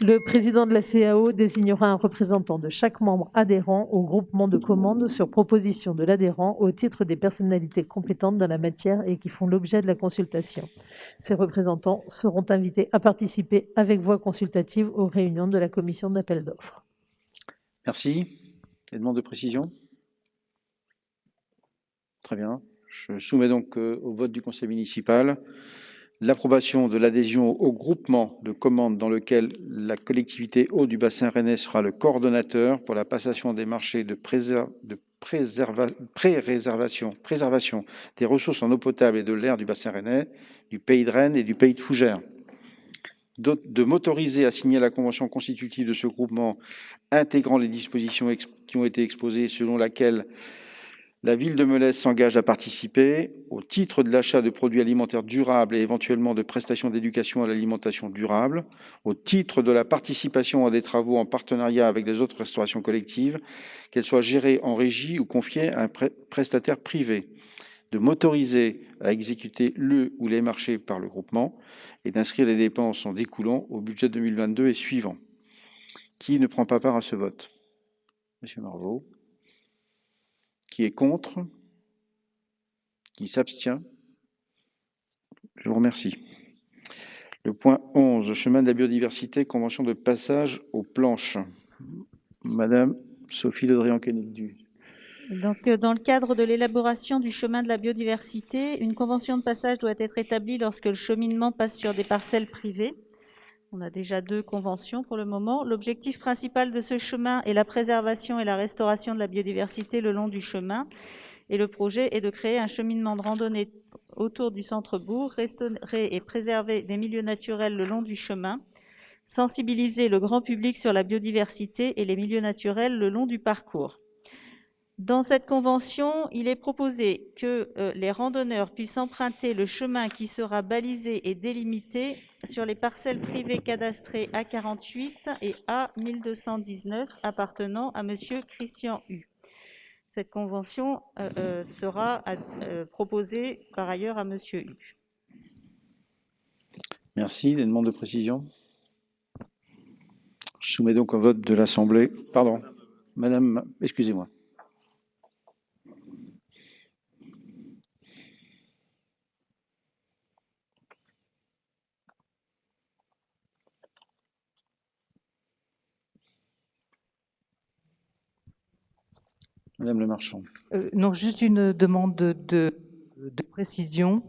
Le président de la CAO désignera un représentant de chaque membre adhérent au groupement de commandes sur proposition de l'adhérent au titre des personnalités compétentes dans la matière et qui font l'objet de la consultation. Ces représentants seront invités à participer avec voix consultative aux réunions de la commission d'appel d'offres. Merci. Des demandes de précision? Très bien. Je soumets donc au vote du conseil municipal l'approbation de l'adhésion au groupement de commandes dans lequel la collectivité Eau du Bassin Rennais sera le coordonnateur pour la passation des marchés de préservation des ressources en eau potable et de l'air du Bassin Rennais, du Pays de Rennes et du Pays de Fougères. De m'autoriser à signer la convention constitutive de ce groupement intégrant les dispositions qui ont été exposées selon laquelle la ville de Melez s'engage à participer au titre de l'achat de produits alimentaires durables et éventuellement de prestations d'éducation à l'alimentation durable, au titre de la participation à des travaux en partenariat avec les autres restaurations collectives, qu'elles soient gérées en régie ou confiées à un prestataire privé, de m'autoriser à exécuter le ou les marchés par le groupement et d'inscrire les dépenses en découlant au budget 2022 et suivant. Qui ne prend pas part à ce vote? Monsieur Marvaux. Qui est contre? Qui s'abstient? Je vous remercie. Le point 11, chemin de la biodiversité, convention de passage aux planches. Madame Sophie Le Drian-Kennedy. Donc, dans le cadre de l'élaboration du chemin de la biodiversité, une convention de passage doit être établie lorsque le cheminement passe sur des parcelles privées. On a déjà 2 conventions pour le moment. L'objectif principal de ce chemin est la préservation et la restauration de la biodiversité le long du chemin. Et le projet est de créer un cheminement de randonnée autour du centre-bourg, restaurer et préserver des milieux naturels le long du chemin, sensibiliser le grand public sur la biodiversité et les milieux naturels le long du parcours. Dans cette convention, il est proposé que les randonneurs puissent emprunter le chemin qui sera balisé et délimité sur les parcelles privées cadastrées A48 et A1219 appartenant à M. Christian Hu. Cette convention sera proposée par ailleurs à M. Hu. Merci. Des demandes de précision? Je soumets donc au vote de l'Assemblée. Pardon, Madame, excusez-moi. Madame Le Marchand. Non, juste une demande de précision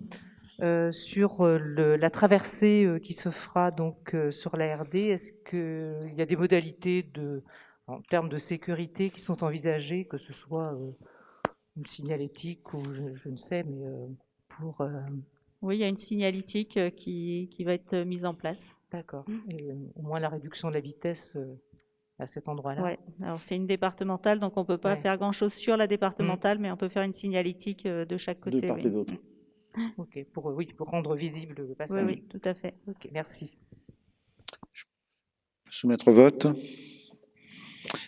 sur la traversée qui se fera donc sur la RD. Est-ce qu'il y a des modalités en termes de sécurité qui sont envisagées, que ce soit une signalétique ou je ne sais, mais pour... Oui, il y a une signalétique qui va être mise en place. D'accord. Et au moins la réduction de la vitesse... à cet endroit-là. Oui, alors c'est une départementale, donc on ne peut pas faire grand-chose sur la départementale, mais on peut faire une signalétique de chaque côté. De part et d'autre. Ok, pour rendre visible le passage. Oui, tout à fait. Ok, merci. Soumettre au vote.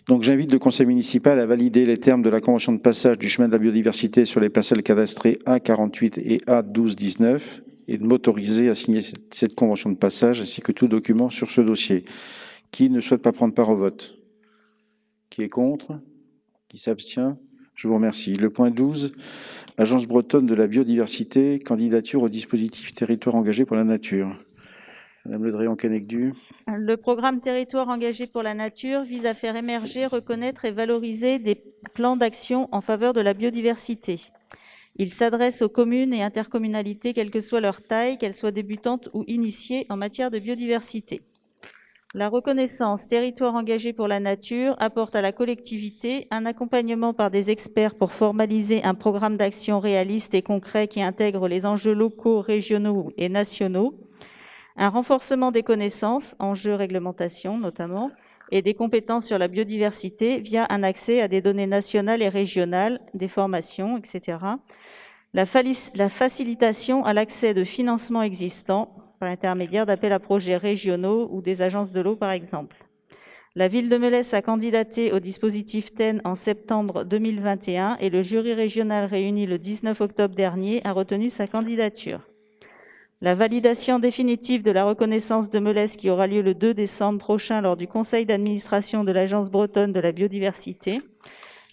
Donc j'invite le conseil municipal à valider les termes de la convention de passage du chemin de la biodiversité sur les parcelles cadastrées A48 et A1219 et de m'autoriser à signer cette convention de passage ainsi que tout document sur ce dossier. Qui ne souhaite pas prendre part au vote? Qui est contre? Qui s'abstient? Je vous remercie. Le point 12, Agence bretonne de la biodiversité, candidature au dispositif territoire engagé pour la nature. Madame Le Drian-Kennedy. Le programme Territoire engagé pour la nature vise à faire émerger, reconnaître et valoriser des plans d'action en faveur de la biodiversité. Il s'adresse aux communes et intercommunalités, quelle que soit leur taille, qu'elles soient débutantes ou initiées en matière de biodiversité. La reconnaissance territoire engagé pour la nature apporte à la collectivité un accompagnement par des experts pour formaliser un programme d'action réaliste et concret qui intègre les enjeux locaux, régionaux et nationaux, un renforcement des connaissances, enjeux réglementation notamment, et des compétences sur la biodiversité via un accès à des données nationales et régionales, des formations, etc. La facilitation à l'accès de financements existants par l'intermédiaire d'appels à projets régionaux ou des agences de l'eau, par exemple. La ville de Melesse a candidaté au dispositif TEN en septembre 2021 et le jury régional réuni le 19 octobre dernier a retenu sa candidature. La validation définitive de la reconnaissance de Melesse qui aura lieu le 2 décembre prochain lors du conseil d'administration de l'Agence bretonne de la biodiversité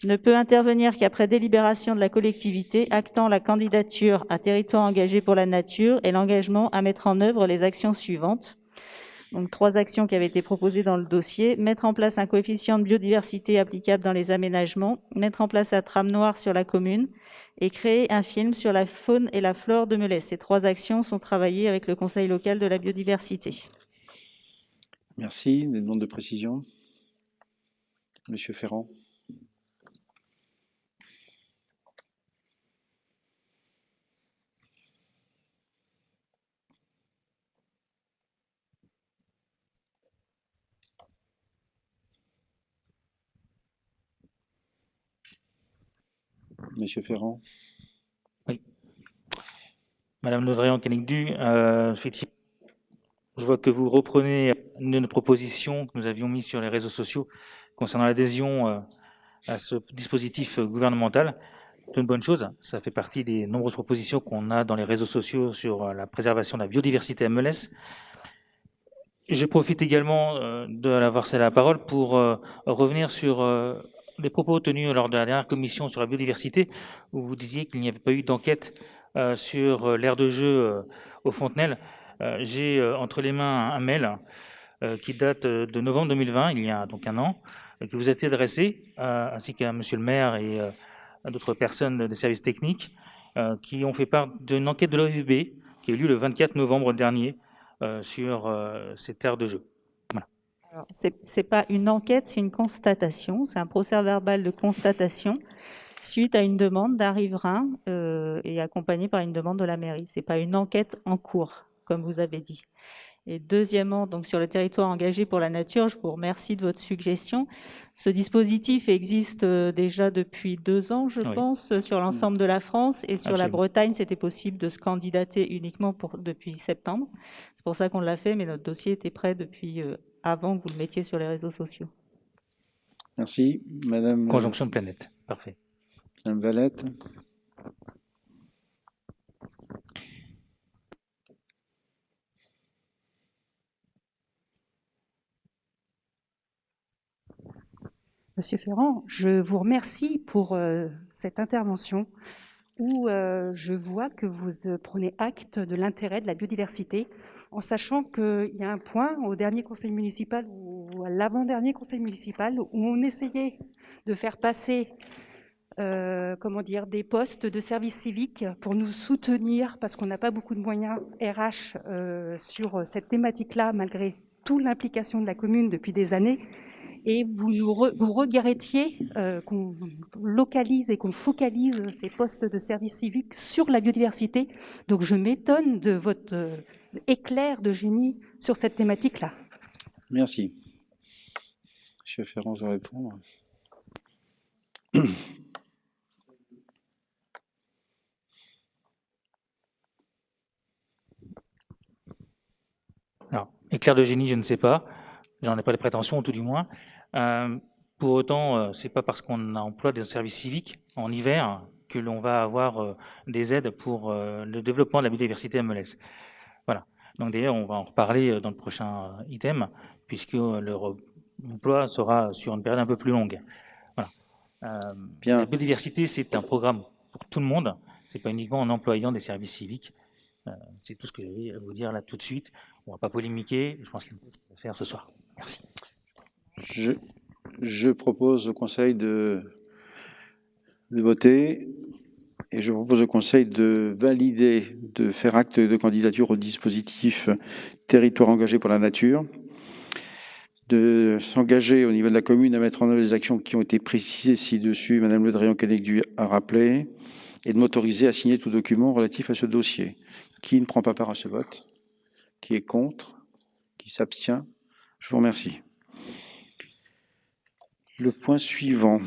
ne peut intervenir qu'après délibération de la collectivité actant la candidature à territoire engagé pour la nature et l'engagement à mettre en œuvre les actions suivantes. Donc 3 actions qui avaient été proposées dans le dossier: mettre en place un coefficient de biodiversité applicable dans les aménagements, mettre en place un tram noir sur la commune et créer un film sur la faune et la flore de Melesse. Ces 3 actions sont travaillées avec le Conseil local de la biodiversité. Merci. Des demandes de précision. Monsieur Ferrand. Monsieur Ferrand. Oui. Madame Le Drian-Kenigdu, effectivement, je vois que vous reprenez une de nos propositions que nous avions mises sur les réseaux sociaux concernant l'adhésion à ce dispositif gouvernemental. C'est une bonne chose. Ça fait partie des nombreuses propositions qu'on a dans les réseaux sociaux sur la préservation de la biodiversité à Melesse. Je profite également de l'avoir cédé la parole pour revenir sur les propos tenus lors de la dernière commission sur la biodiversité, où vous disiez qu'il n'y avait pas eu d'enquête sur l'aire de jeu aux Fontenelles. J'ai entre les mains un mail qui date de novembre 2020, il y a donc un an, qui vous a été adressé, ainsi qu'à monsieur le maire et à d'autres personnes des services techniques, qui ont fait part d'une enquête de l'OFB qui a eu lieu le 24 novembre dernier sur cette aire de jeu. Voilà. Alors, c'est pas une enquête, c'est une constatation, c'est un procès-verbal de constatation suite à une demande d'un riverain et accompagné par une demande de la mairie. C'est pas une enquête en cours, comme vous avez dit. Et deuxièmement, donc sur le territoire engagé pour la nature, je vous remercie de votre suggestion. Ce dispositif existe déjà depuis 2 ans, je pense, sur l'ensemble de la France, et sur la Bretagne, c'était possible de se candidater uniquement depuis septembre. C'est pour ça qu'on l'a fait, mais notre dossier était prêt depuis avant que vous le mettiez sur les réseaux sociaux. Merci. Madame... Conjonction de planète. Parfait. Madame Valette. Monsieur Ferrand, je vous remercie pour cette intervention où je vois que vous prenez acte de l'intérêt de la biodiversité, en sachant qu'il y a un point au dernier conseil municipal ou à l'avant-dernier conseil municipal où on essayait de faire passer des postes de service civique pour nous soutenir, parce qu'on n'a pas beaucoup de moyens RH sur cette thématique-là, malgré toute l'implication de la commune depuis des années. Et vous regrettiez qu'on localise et qu'on focalise ces postes de service civique sur la biodiversité. Donc je m'étonne de votre éclair de génie sur cette thématique-là. Merci. Monsieur Ferrand va répondre. Alors, éclair de génie, je ne sais pas. J'en ai pas les prétentions, tout du moins. Pour autant, c'est pas parce qu'on emploie des services civiques en hiver que l'on va avoir des aides pour le développement de la biodiversité à Melesse. Voilà. Donc d'ailleurs, on va en reparler dans le prochain item, puisque l'emploi sera sur une période un peu plus longue. Voilà. Bien. La biodiversité, c'est un programme pour tout le monde. C'est pas uniquement en employant des services civiques. C'est tout ce que j'avais à vous dire là tout de suite. On va pas polémiquer. Je pense qu'il faut le faire ce soir. Merci. Je propose au Conseil de voter et je propose au Conseil de valider, de faire acte de candidature au dispositif territoire engagé pour la nature, de s'engager au niveau de la commune à mettre en œuvre les actions qui ont été précisées ci-dessus, Madame Le Drian-Kenigdu a rappelé, et de m'autoriser à signer tout document relatif à ce dossier. Qui ne prend pas part à ce vote? Qui est contre? Qui s'abstient? Je vous remercie. Le point suivant.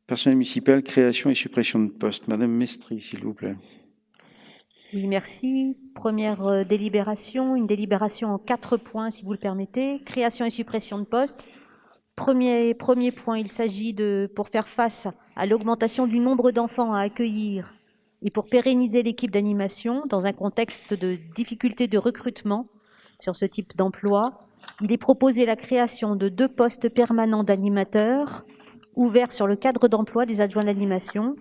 Personnel municipal, création et suppression de postes. Madame Mestri, s'il vous plaît. Oui, merci. Première délibération, une délibération en 4 points, si vous le permettez. Création et suppression de postes. Premier point, il s'agit pour faire face à l'augmentation du nombre d'enfants à accueillir et pour pérenniser l'équipe d'animation dans un contexte de difficulté de recrutement sur ce type d'emploi, il est proposé la création de 2 postes permanents d'animateurs ouverts sur le cadre d'emploi des adjoints d'animation.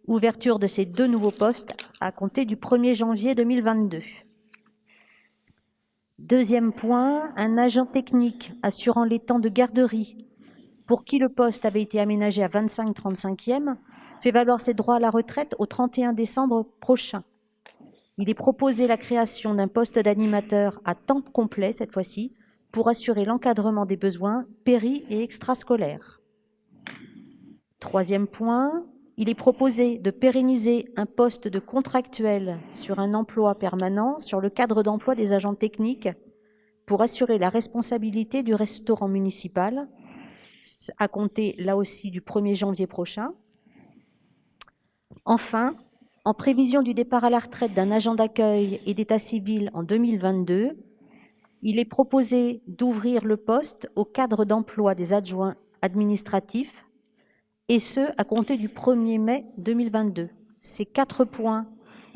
Ouverture de ces 2 nouveaux postes à compter du 1er janvier 2022. Deuxième point, un agent technique assurant les temps de garderie pour qui le poste avait été aménagé à 25/35e fait valoir ses droits à la retraite au 31 décembre prochain. Il est proposé la création d'un poste d'animateur à temps complet cette fois-ci pour assurer l'encadrement des besoins péri- et extrascolaires. Troisième point, il est proposé de pérenniser un poste de contractuel sur un emploi permanent sur le cadre d'emploi des agents techniques pour assurer la responsabilité du restaurant municipal à compter là aussi du 1er janvier prochain. Enfin, en prévision du départ à la retraite d'un agent d'accueil et d'état civil en 2022, il est proposé d'ouvrir le poste au cadre d'emploi des adjoints administratifs et ce, à compter du 1er mai 2022. Ces 4 points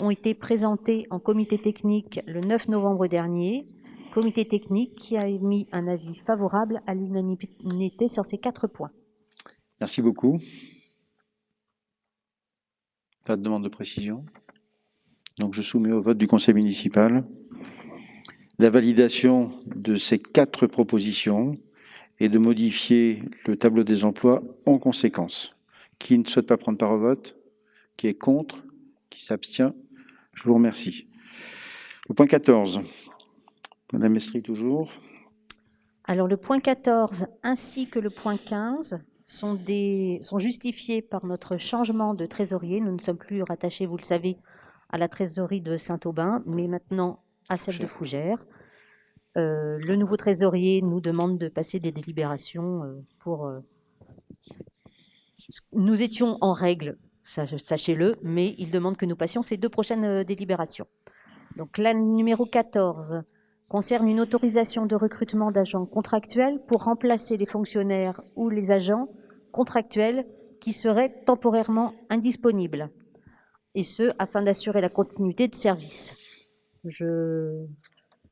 ont été présentés en comité technique le 9 novembre dernier, comité technique qui a émis un avis favorable à l'unanimité sur ces 4 points. Merci beaucoup. Pas de demande de précision. Donc je soumets au vote du conseil municipal la validation de ces 4 propositions et de modifier le tableau des emplois en conséquence. Qui ne souhaite pas prendre part au vote? Qui est contre? Qui s'abstient? Je vous remercie. Le point 14. Madame Mestri, toujours. Alors le point 14 ainsi que le point 15 sont justifiés par notre changement de trésorier. Nous ne sommes plus rattachés, vous le savez, à la trésorerie de Saint-Aubin, mais maintenant à celle de Fougères. Le nouveau trésorier nous demande de passer des délibérations Nous étions en règle, sachez-le, mais il demande que nous passions ces 2 prochaines délibérations. Donc la numéro 14 concerne une autorisation de recrutement d'agents contractuels pour remplacer les fonctionnaires ou les agents contractuels qui seraient temporairement indisponibles, et ce, afin d'assurer la continuité de service. Je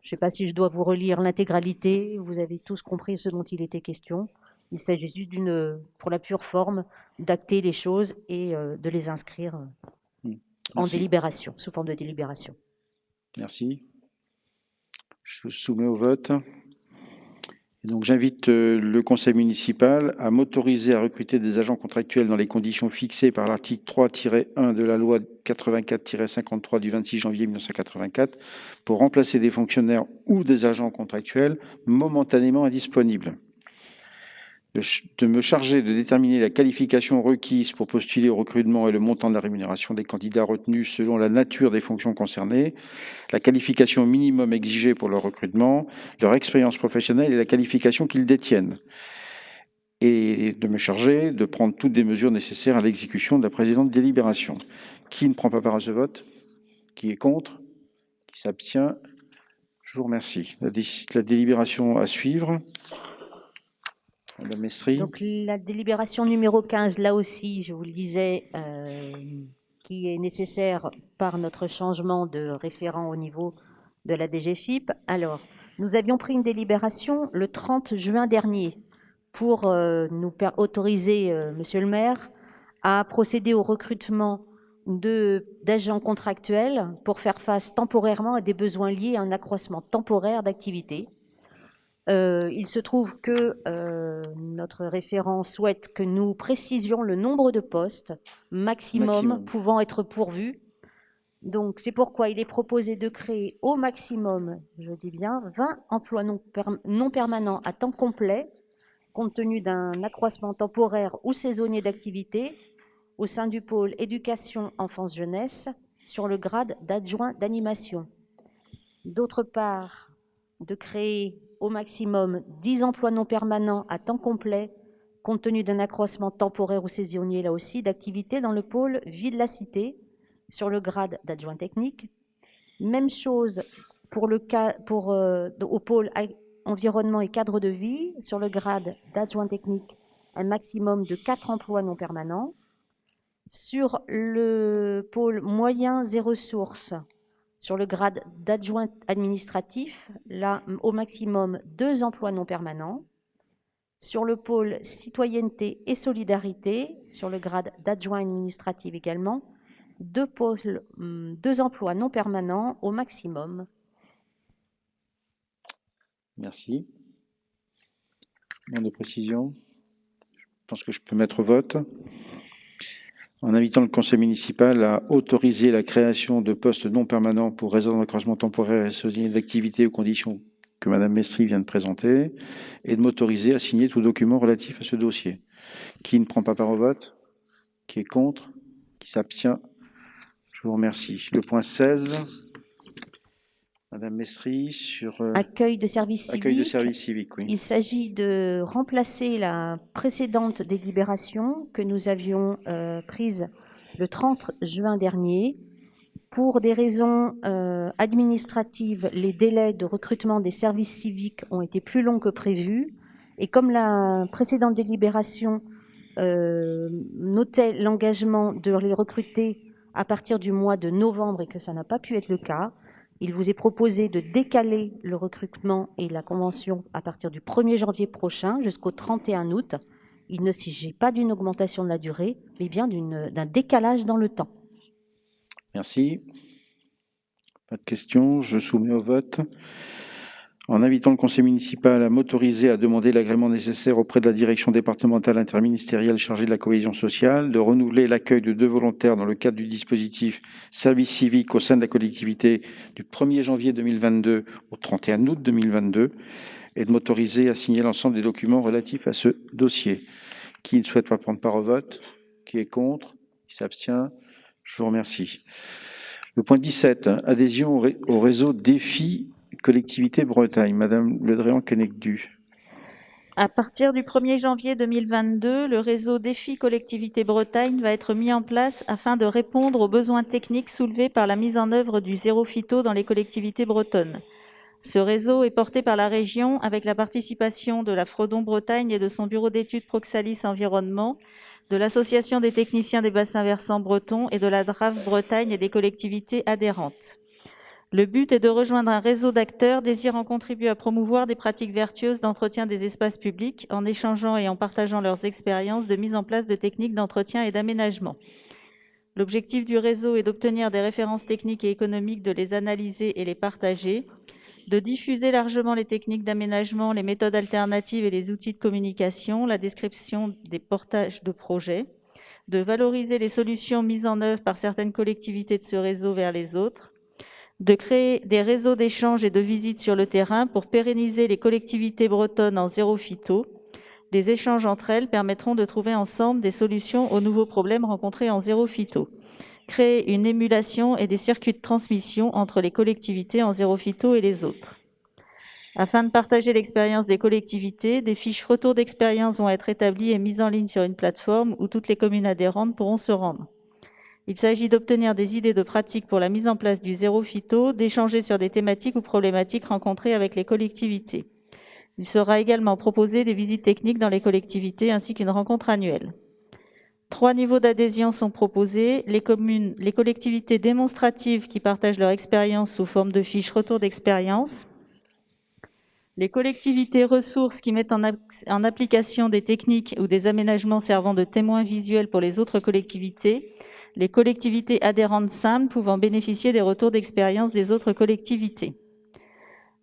ne sais pas si je dois vous relire l'intégralité, vous avez tous compris ce dont il était question. Il s'agit juste pour la pure forme, d'acter les choses et de les inscrire en délibération, sous forme de délibération. Merci. Je soumets au vote. Et donc j'invite le conseil municipal à m'autoriser à recruter des agents contractuels dans les conditions fixées par l'article 3-1 de la loi 84-53 du 26 janvier 1984 pour remplacer des fonctionnaires ou des agents contractuels momentanément indisponibles. De me charger de déterminer la qualification requise pour postuler au recrutement et le montant de la rémunération des candidats retenus selon la nature des fonctions concernées, la qualification minimum exigée pour leur recrutement, leur expérience professionnelle et la qualification qu'ils détiennent. Et de me charger de prendre toutes les mesures nécessaires à l'exécution de la présente délibération. Qui ne prend pas part à ce vote? Qui est contre? Qui s'abstient? Je vous remercie. La délibération à suivre. Madame Mestri. Donc la délibération numéro 15, là aussi, je vous le disais, qui est nécessaire par notre changement de référent au niveau de la DGFiP. Alors, nous avions pris une délibération le 30 juin dernier pour nous autoriser, monsieur le maire, à procéder au recrutement d'agents contractuels pour faire face temporairement à des besoins liés à un accroissement temporaire d'activité. Il se trouve que notre référent souhaite que nous précisions le nombre de postes maximum pouvant être pourvus. Donc, c'est pourquoi il est proposé de créer au maximum, je dis bien, 20 emplois non permanents à temps complet, compte tenu d'un accroissement temporaire ou saisonnier d'activité au sein du pôle éducation enfance-jeunesse sur le grade d'adjoint d'animation. D'autre part, de créer au maximum 10 emplois non permanents à temps complet, compte tenu d'un accroissement temporaire ou saisonnier, là aussi, d'activité dans le pôle vie de la cité, sur le grade d'adjoint technique. Même chose pour au pôle environnement et cadre de vie, sur le grade d'adjoint technique, un maximum de 4 emplois non permanents. Sur le pôle moyens et ressources, sur le grade d'adjoint administratif, là, au maximum 2 emplois non permanents. Sur le pôle citoyenneté et solidarité, sur le grade d'adjoint administratif également, 2 emplois non permanents au maximum. Merci. Demande de précision. Je pense que je peux mettre au vote. En invitant le conseil municipal à autoriser la création de postes non permanents pour raison d'accroissement temporaire et saisonnier d'activité aux conditions que Madame Mestry vient de présenter, et de m'autoriser à signer tout document relatif à ce dossier. Qui ne prend pas part au vote? Qui est contre? Qui s'abstient? Je vous remercie. Le point 16, Madame Mestry, sur... Accueil de services civiques. Accueil de services civiques, oui. Il s'agit de remplacer la précédente délibération que nous avions prise le 30 juin dernier. Pour des raisons administratives, les délais de recrutement des services civiques ont été plus longs que prévu. Et comme la précédente délibération notait l'engagement de les recruter à partir du mois de novembre et que ça n'a pas pu être le cas, il vous est proposé de décaler le recrutement et la convention à partir du 1er janvier prochain jusqu'au 31 août. Il ne s'agit pas d'une augmentation de la durée, mais bien d'un décalage dans le temps. Merci. Pas de questions. Je soumets au vote. En invitant le conseil municipal à m'autoriser à demander l'agrément nécessaire auprès de la direction départementale interministérielle chargée de la cohésion sociale, de renouveler l'accueil de 2 volontaires dans le cadre du dispositif service civique au sein de la collectivité du 1er janvier 2022 au 31 août 2022 et de m'autoriser à signer l'ensemble des documents relatifs à ce dossier. Qui ne souhaite pas prendre part au vote? Qui est contre? Qui s'abstient? Je vous remercie. Le point 17, adhésion au réseau Défi Collectivité Bretagne. Madame Le Drian-Kennecdu. À partir du 1er janvier 2022, le réseau Défi Collectivité Bretagne va être mis en place afin de répondre aux besoins techniques soulevés par la mise en œuvre du zéro phyto dans les collectivités bretonnes. Ce réseau est porté par la région avec la participation de la Fredon Bretagne et de son bureau d'études Proxalis Environnement, de l'Association des techniciens des bassins versants bretons et de la DRAF Bretagne et des collectivités adhérentes. Le but est de rejoindre un réseau d'acteurs désirant contribuer à promouvoir des pratiques vertueuses d'entretien des espaces publics en échangeant et en partageant leurs expériences de mise en place de techniques d'entretien et d'aménagement. L'objectif du réseau est d'obtenir des références techniques et économiques, de les analyser et les partager, de diffuser largement les techniques d'aménagement, les méthodes alternatives et les outils de communication, la description des portages de projets, de valoriser les solutions mises en œuvre par certaines collectivités de ce réseau vers les autres, de créer des réseaux d'échanges et de visites sur le terrain pour pérenniser les collectivités bretonnes en zéro phyto. Les échanges entre elles permettront de trouver ensemble des solutions aux nouveaux problèmes rencontrés en zéro phyto. Créer une émulation et des circuits de transmission entre les collectivités en zéro phyto et les autres. Afin de partager l'expérience des collectivités, des fiches retour d'expérience vont être établies et mises en ligne sur une plateforme où toutes les communes adhérentes pourront se rendre. Il s'agit d'obtenir des idées de pratiques pour la mise en place du zéro phyto, d'échanger sur des thématiques ou problématiques rencontrées avec les collectivités. Il sera également proposé des visites techniques dans les collectivités ainsi qu'une rencontre annuelle. 3 niveaux d'adhésion sont proposés. Les communes, les collectivités démonstratives qui partagent leur expérience sous forme de fiches retour d'expérience. Les collectivités ressources qui mettent en application des techniques ou des aménagements servant de témoins visuels pour les autres collectivités. Les collectivités adhérentes simples pouvant bénéficier des retours d'expérience des autres collectivités.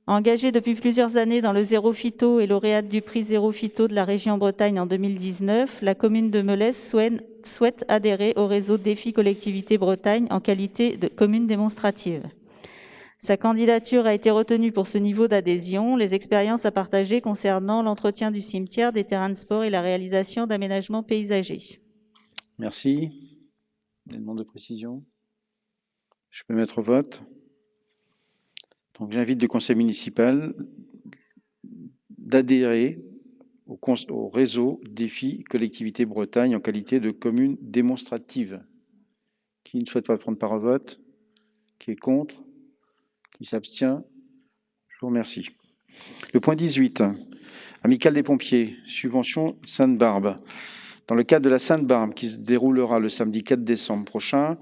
Engagée depuis plusieurs années dans le zéro phyto et lauréate du prix zéro phyto de la région Bretagne en 2019, la commune de Melez souhaite adhérer au réseau Défi Collectivité Bretagne en qualité de commune démonstrative. Sa candidature a été retenue pour ce niveau d'adhésion, les expériences à partager concernant l'entretien du cimetière, des terrains de sport et la réalisation d'aménagements paysagers. Merci. Des demandes de précision? Je peux mettre au vote. Donc j'invite le conseil municipal d'adhérer au réseau Défi Collectivité Bretagne en qualité de commune démonstrative. Qui ne souhaite pas prendre part au vote? Qui est contre? Qui s'abstient? Je vous remercie. Le point 18, Amicale des pompiers, subvention Sainte-Barbe. Dans le cadre de la Sainte-Barbe qui se déroulera le samedi 4 décembre prochain,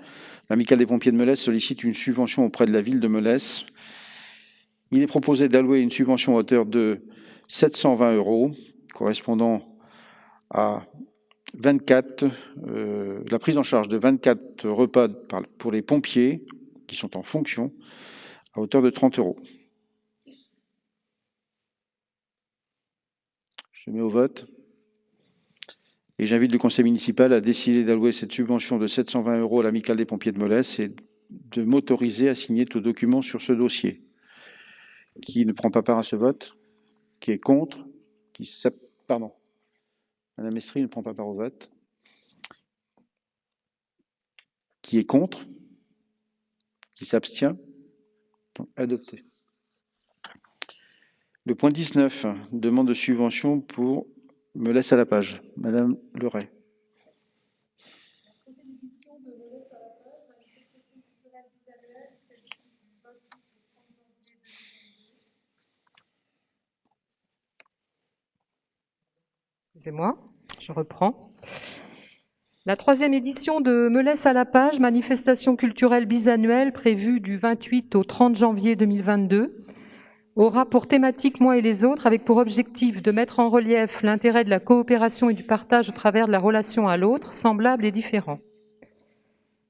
l'Amicale des pompiers de Melesse sollicite une subvention auprès de la ville de Melesse. Il est proposé d'allouer une subvention à hauteur de 720 €, correspondant à 24, la prise en charge de 24 repas pour les pompiers qui sont en fonction, à hauteur de 30 €. Je mets au vote. Et j'invite le conseil municipal à décider d'allouer cette subvention de 720 € à l'Amicale des pompiers de Melesse et de m'autoriser à signer tout document sur ce dossier. Qui ne prend pas part à ce vote? Qui est contre? Pardon. Madame Estrie ne prend pas part au vote. Qui est contre? Qui s'abstient? Donc, adopté. Le point 19, demande de subvention pour Melesse à la page. Madame Leray. Excusez-moi, je reprends. La 3e édition de Melesse à la page, manifestation culturelle bisannuelle prévue du 28 au 30 janvier 2022, aura pour thématique Moi et les autres, avec pour objectif de mettre en relief l'intérêt de la coopération et du partage au travers de la relation à l'autre, semblable et différent.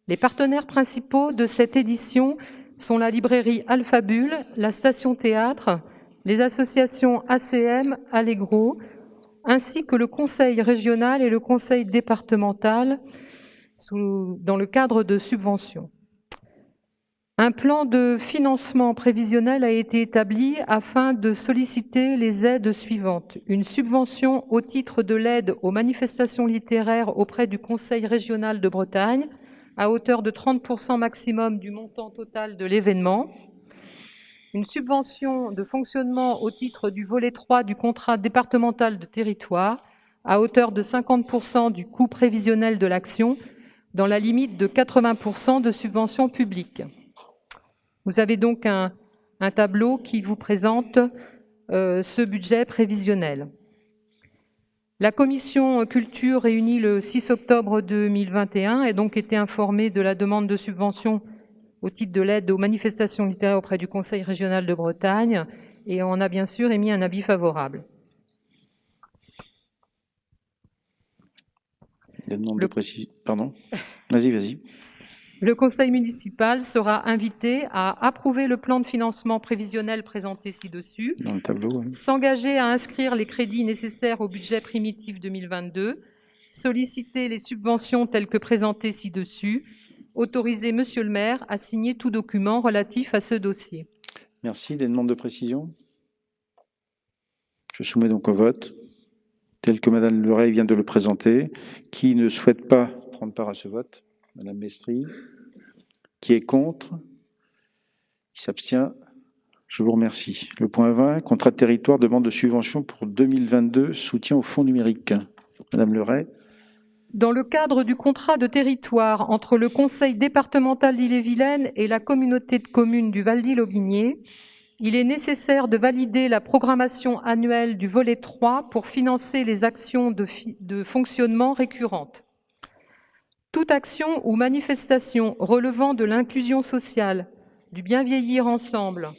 Les partenaires principaux de cette édition sont la librairie Alphabule, la Station Théâtre, les associations ACM, Allegro, ainsi que le conseil régional et le conseil départemental dans le cadre de subventions. Un plan de financement prévisionnel a été établi afin de solliciter les aides suivantes. Une subvention au titre de l'aide aux manifestations littéraires auprès du Conseil régional de Bretagne, à hauteur de 30% maximum du montant total de l'événement. Une subvention de fonctionnement au titre du volet 3 du contrat départemental de territoire, à hauteur de 50% du coût prévisionnel de l'action, dans la limite de 80% de subventions publiques. Vous avez donc un tableau qui vous présente ce budget prévisionnel. La commission culture réunie le 6 octobre 2021 a donc été informée de la demande de subvention au titre de l'aide aux manifestations littéraires auprès du Conseil régional de Bretagne et on a bien sûr émis un avis favorable. Pardon. Vas-y. Le conseil municipal sera invité à approuver le plan de financement prévisionnel présenté ci-dessus, dans le tableau, oui. S'engager à inscrire les crédits nécessaires au budget primitif 2022, solliciter les subventions telles que présentées ci-dessus, autoriser Monsieur le maire à signer tout document relatif à ce dossier. Merci. Des demandes de précision? Je soumets donc au vote, tel que Madame Leray vient de le présenter. Qui ne souhaite pas prendre part à ce vote? Madame Mestri. Qui est contre? Qui s'abstient? Je vous remercie. Le point 20, contrat de territoire, demande de subvention pour 2022, soutien au fonds numérique. Madame Leray. Dans le cadre du contrat de territoire entre le conseil départemental d'Ille-et-Vilaine et la communauté de communes du Val-d'Ille-Aubigné, il est nécessaire de valider la programmation annuelle du volet 3 pour financer les actions de fonctionnement récurrentes. Toute action ou manifestation relevant de l'inclusion sociale, du bien vieillir ensemble,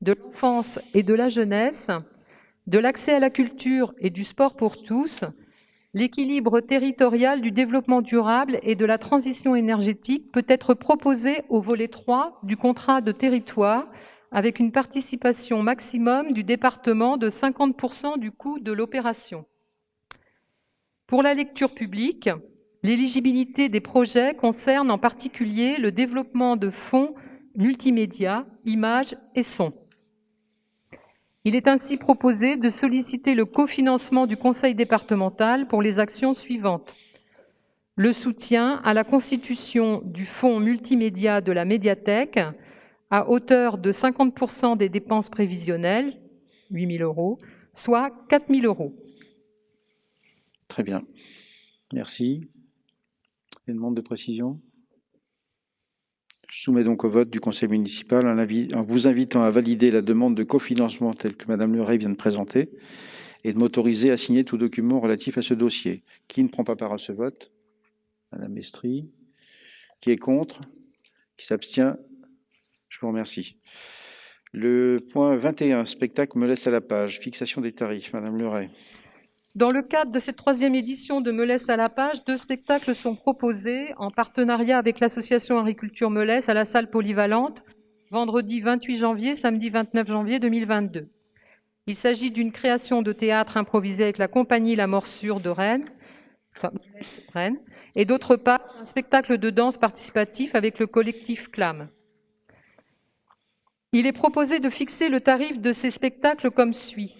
de l'enfance et de la jeunesse, de l'accès à la culture et du sport pour tous, l'équilibre territorial du développement durable et de la transition énergétique peut être proposé au volet 3 du contrat de territoire avec une participation maximum du département de 50% du coût de l'opération. Pour la lecture publique, l'éligibilité des projets concerne en particulier le développement de fonds multimédia, images et sons. Il est ainsi proposé de solliciter le cofinancement du conseil départemental pour les actions suivantes. Le soutien à la constitution du fonds multimédia de la médiathèque à hauteur de 50% des dépenses prévisionnelles, 8 000 €, soit 4 000 €. Très bien. Merci. Une demande de précision? Je soumets donc au vote du conseil municipal en vous invitant à valider la demande de cofinancement telle que Madame Le Ray vient de présenter et de m'autoriser à signer tout document relatif à ce dossier. Qui ne prend pas part à ce vote? Madame Mestri. Qui est contre? Qui s'abstient? Je vous remercie. Le point 21, spectacle me laisse à la page, fixation des tarifs. Madame Le Ray. Dans le cadre de cette 3e édition de Me laisse à la page, 2 spectacles sont proposés en partenariat avec l'association Agriculture Me laisse à la salle polyvalente, vendredi 28 janvier, samedi 29 janvier 2022. Il s'agit d'une création de théâtre improvisé avec la compagnie La Morsure de Rennes, et d'autre part, un spectacle de danse participatif avec le collectif CLAM. Il est proposé de fixer le tarif de ces spectacles comme suit.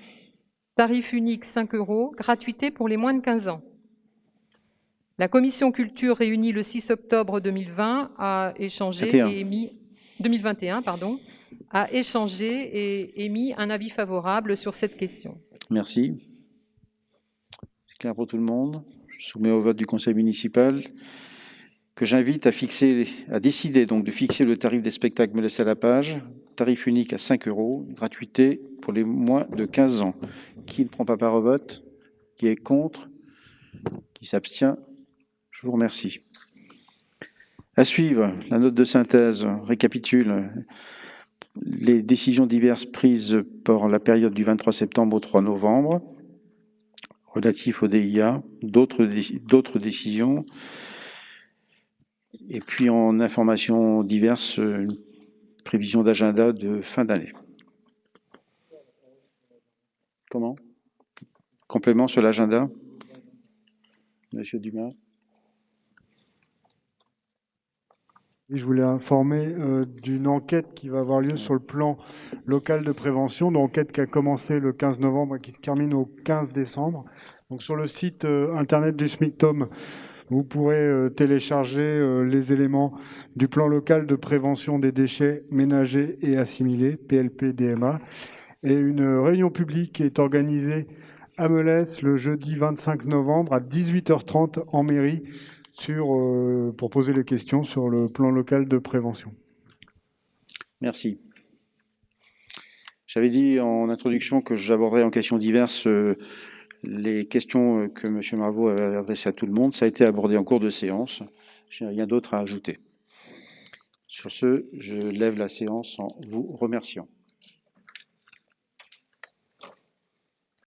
Tarif unique 5 €, gratuité pour les moins de 15 ans. La commission culture réunie le 6 octobre 2020 a échangé et émis 2021 a échangé et émis un avis favorable sur cette question. Merci. C'est clair pour tout le monde. Je soumets au vote du conseil municipal que j'invite à décider donc de fixer le tarif des spectacles Me laisse à la page, tarif unique à 5 €, gratuité pour les moins de 15 ans. Qui ne prend pas part au vote? Qui est contre? Qui s'abstient? Je vous remercie. À suivre, la note de synthèse récapitule les décisions diverses prises pour la période du 23 septembre au 3 novembre, relatif au DIA, d'autres décisions, et puis en informations diverses, une prévision d'agenda de fin d'année. Comment? Complément sur l'agenda? Monsieur Dumas. Je voulais informer d'une enquête qui va avoir lieu sur le plan local de prévention, une enquête qui a commencé le 15 novembre et qui se termine au 15 décembre. Donc sur le site internet du SMICTOM, vous pourrez télécharger les éléments du plan local de prévention des déchets ménagers et assimilés, PLP-DMA. Et une réunion publique est organisée à Melesse le jeudi 25 novembre à 18h30 en mairie pour poser les questions sur le plan local de prévention. Merci. J'avais dit en introduction que j'aborderais en questions diverses les questions que M. Marvaux avait adressées à tout le monde. Ça a été abordé en cours de séance. Je n'ai rien d'autre à ajouter. Sur ce, je lève la séance en vous remerciant.